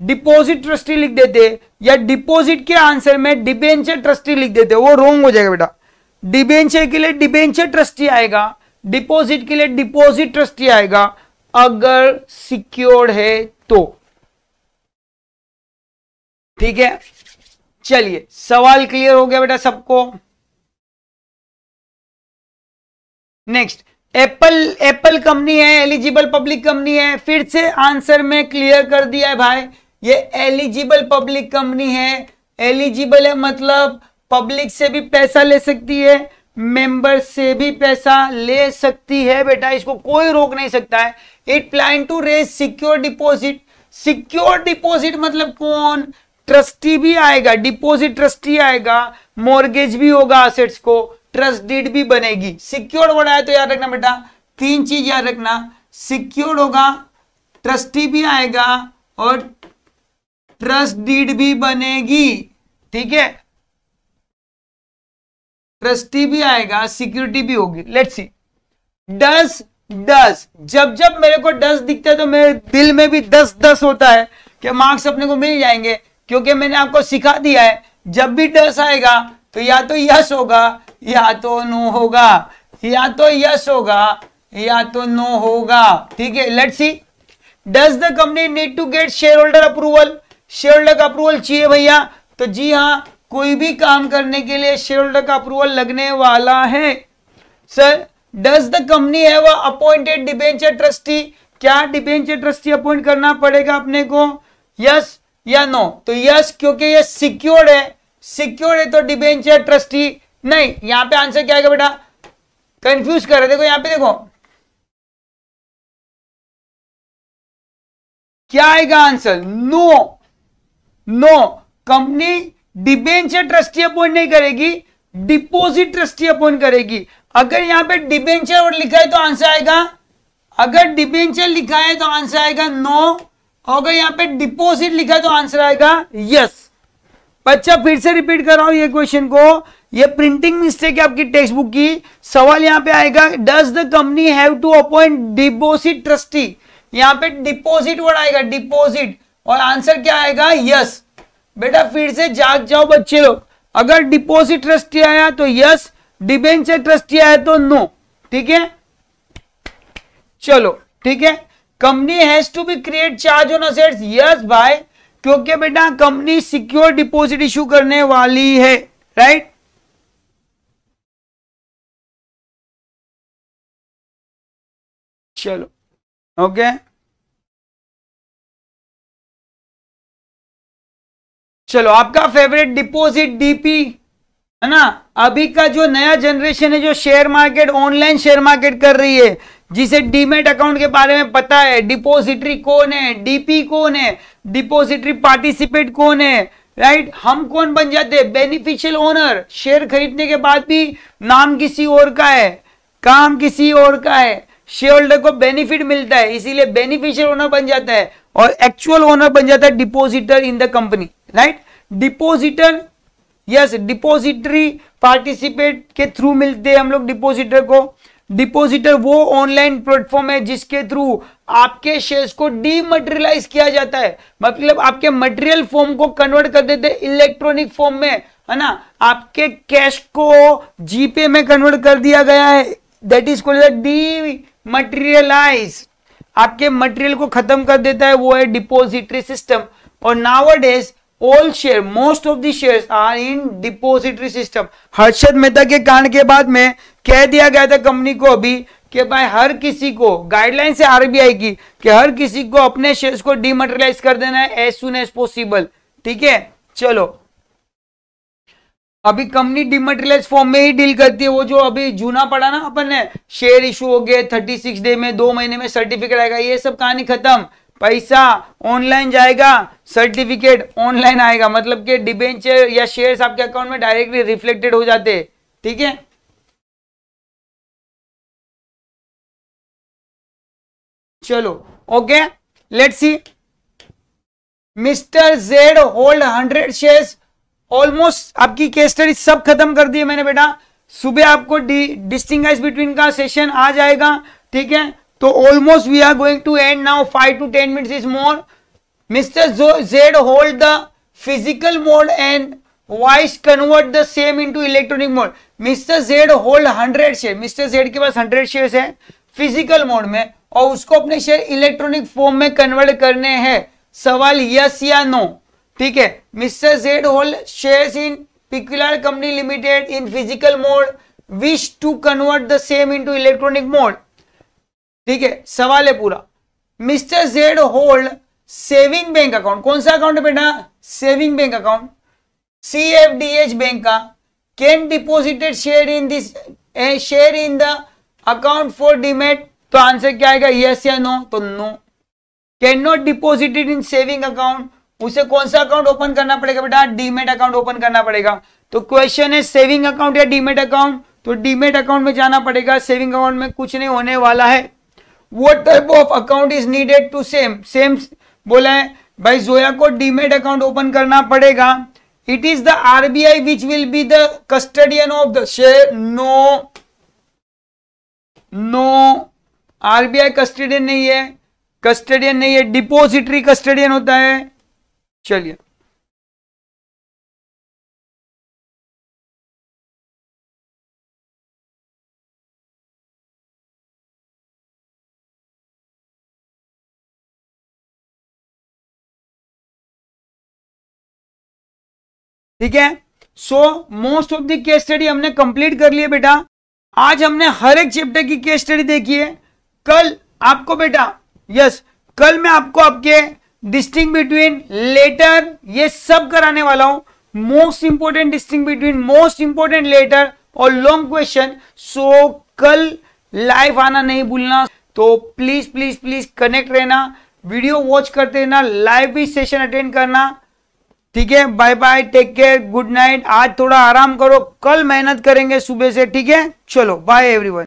डिपॉजिट ट्रस्टी लिख देते, या डिपॉजिट के आंसर में डिबेंचर ट्रस्टी लिख देते, वो रॉन्ग हो जाएगा बेटा। डिबेंचर के लिए डिबेंचर ट्रस्टी आएगा, डिपॉजिट के लिए डिपॉजिट ट्रस्टी आएगा, अगर सिक्योर्ड है तो। ठीक है, चलिए सवाल क्लियर हो गया बेटा सबको। नेक्स्ट, एप्पल कंपनी है, एलिजिबल पब्लिक कंपनी है, फिर से आंसर में क्लियर कर दिया है भाई, ये एलिजिबल पब्लिक कंपनी है। एलिजिबल है मतलब पब्लिक से भी पैसा ले सकती है, मेंबर से भी पैसा ले सकती है बेटा, इसको कोई रोक नहीं सकता है। It plan to raise secure deposit. Secure deposit मतलब कौन? ट्रस्टी भी आएगा, डिपॉजिट ट्रस्टी आएगा, मॉर्गेज भी होगा असेट्स को, ट्रस्ट डीड भी बनेगी। सिक्योर्ड वर्ड आया तो याद रखना बेटा, तीन चीज याद रखना, सिक्योर्ड होगा, ट्रस्टी भी आएगा और ट्रस्ट डीड भी बनेगी। ठीक है, ट्रस्टी भी आएगा, सिक्योरिटी भी होगी। लेट्स सी, डस जब जब मेरे को डस दिखता है तो मेरे दिल में भी 10 होता है कि मार्क्स अपने को मिल जाएंगे, क्योंकि मैंने आपको सिखा दिया है जब भी डस आएगा तो या तो यस होगा या तो नो होगा, या तो यस होगा या तो नो होगा। ठीक है, let's see, does the company need to get share holder approval? Share holder का अप्रूवल चाहिए भैया, तो जी हाँ, कोई भी काम करने के लिए शेयर होल्डर का अप्रूवल लगने वाला है। Sir, does the company have appointed debenture trustee? क्या डिबेंचर ट्रस्टी अपॉइंट करना पड़ेगा अपने को? यस या नो? तो यस, क्योंकि ये सिक्योर्ड है, सिक्योर्ड है तो डिबेंचर ट्रस्टी नहीं। यहां पे आंसर क्या आएगा बेटा? कंफ्यूज कर रहे, देखो यहां पे देखो क्या आएगा answer, no. No, company debenture trustee appoint नहीं करेगी, डिपॉजिट ट्रस्टी अपॉइंट करेगी। अगर यहां पे डिबेंचर और लिखा है तो आंसर आएगा, अगर डिबेंचर लिखा है तो आंसर आएगा नो, अगर यहां पे डिपॉजिट लिखा है तो आंसर आएगा यस। बच्चा फिर से रिपीट कर रहा हूं ये क्वेश्चन को, ये प्रिंटिंग मिस्टेक है आपकी टेक्स्ट बुक की। सवाल यहां पे आएगा, does the company have to appoint deposit trustee? यहां पे डिपॉजिट वर्ड आएगा, डिपॉजिट, और आंसर क्या आएगा? यस। बेटा फिर से जाग जाओ बच्चे लोग, अगर डिपॉजिट ट्रस्टी आया तो यस, डिबेंचर ट्रस्टी आया तो नो। ठीक है, चलो ठीक है। Company has to be create charge on assets? Yes भाई, क्योंकि बेटा कंपनी सिक्योर डिपॉजिट इशू करने वाली है, राइट? चलो ओके, चलो आपका फेवरेट डिपॉजिट डीपी है ना। अभी का जो नया जनरेशन है जो share market, online share market कर रही है, जिसे डीमेट अकाउंट के बारे में पता है, डिपॉजिटरी कौन है, डीपी कौन है, डिपॉजिटरी पार्टिसिपेट कौन है, राइट? हम कौन बन जाते हैं? Beneficial owner. शेयर खरीदने के बाद भी नाम किसी और का है, काम किसी और का है, शेयर होल्डर को बेनिफिट मिलता है, इसीलिए बेनिफिशियल ओनर बन जाता है, और एक्चुअल ओनर बन जाता है depositor in the company, right? Depositor, yes, depository participate के थ्रू मिलते हैं हम लोग डिपॉजिटर को। डिपॉजिटर वो ऑनलाइन प्लेटफॉर्म है जिसके थ्रू आपके शेयर्स को डीमटेरियलाइज किया जाता है, मतलब आपके मटेरियल फॉर्म को कन्वर्ट कर देते हैं इलेक्ट्रॉनिक फॉर्म में, है ना। आपके कैश को जीपे में कन्वर्ट कर दिया गया है, दैट इज कॉल्ड डीमटेरियलाइज, आपके मटेरियल को खत्म कर देता है, वो है डिपॉजिटरी सिस्टम। और nowadays all share, most of the shares are in depository system. Harshad Mehta के कांड के बाद में कह दिया गया था कंपनी को अभी कि भाई हर किसी को, गाइडलाइन से आरबीआई की, कि हर किसी को अपने शेयर्स को डीमटेरियलाइज कर देना है एज सून एज पॉसिबल। ठीक है, चलो अभी कंपनी डीमटेरियलाइज फॉर्म में ही डील करती है। वो जो अभी जूना पड़ा ना अपन ने, शेयर इशू हो गए 36 डे में, 2 महीने में सर्टिफिकेट आएगा, ये सब कहानी खत्म। पैसा ऑनलाइन जाएगा, सर्टिफिकेट ऑनलाइन आएगा, मतलब कि डिबेंचर या शेयर्स आपके अकाउंट में डायरेक्टली रिफ्लेक्टेड हो जाते हैं। ठीक है, चलो okay, let's see. Mister Z hold 100 shares. Almost आपकी केस स्टडी सब खत्म कर दिए मैंने बेटा। सुबह आपको डिस्टिंग्विश बिटवीन का सेशन आ जाएगा। ठीक है, तो almost we are going to end now, 5 to 10 minutes is more. Mr. Z hold the physical mode and Vice convert the same into electronic mode. Mr. Z hold 100 share, Mr. Z के पास 100 shares है physical mode में और उसको अपने share electronic form में convert करने हैं. सवाल यस या नो. ठीक है. Mr. Z hold shares in Peculiar Company Limited in physical mode, wish to convert the same into electronic mode. ठीक है. सवाल है पूरा. Mr. Z hold saving bank account. कौन सा अकाउंट है बेटा? Saving bank account CFDH bank का. Can deposited share in this share in the account for demat. तो आंसर क्या आएगा? यस या नो? तो no. Can not deposited in saving account. उसे कौन सा अकाउंट ओपन करना पड़ेगा बेटा? डीमेट अकाउंट ओपन करना पड़ेगा. तो क्वेश्चन है सेविंग अकाउंट या डीमेट अकाउंट. तो डीमेट अकाउंट में जाना पड़ेगा. सेविंग अकाउंट में कुछ नहीं होने वाला है. What type of account is needed to same बोला है भाई जोया को डीमेट अकाउंट ओपन करना पड़ेगा. It is the RBI which will be the custodian of the share. No no, RBI custodian नहीं है. कस्टडियन नहीं है, डिपोजिटरी कस्टडियन होता है. चलिए ठीक है. So most of the case study हमने कंप्लीट कर लिए बेटा. आज हमने हर एक चैप्टर की केस स्टडी देखी है. कल आपको बेटा कल मैं आपको आपके डिस्टिंग बिटवीन लेटर ये सब कराने वाला हूं. Most important distinguish between most important letter और लॉन्ग क्वेश्चन. सो कल लाइव आना नहीं भूलना. तो प्लीज प्लीज प्लीज कनेक्ट रहना, वीडियो वॉच करते रहना, लाइव भी सेशन अटेंड करना. ठीक है. Bye bye, take care, good night. आज थोड़ा आराम करो, कल मेहनत करेंगे सुबह से. ठीक है. चलो बाय एवरीवन.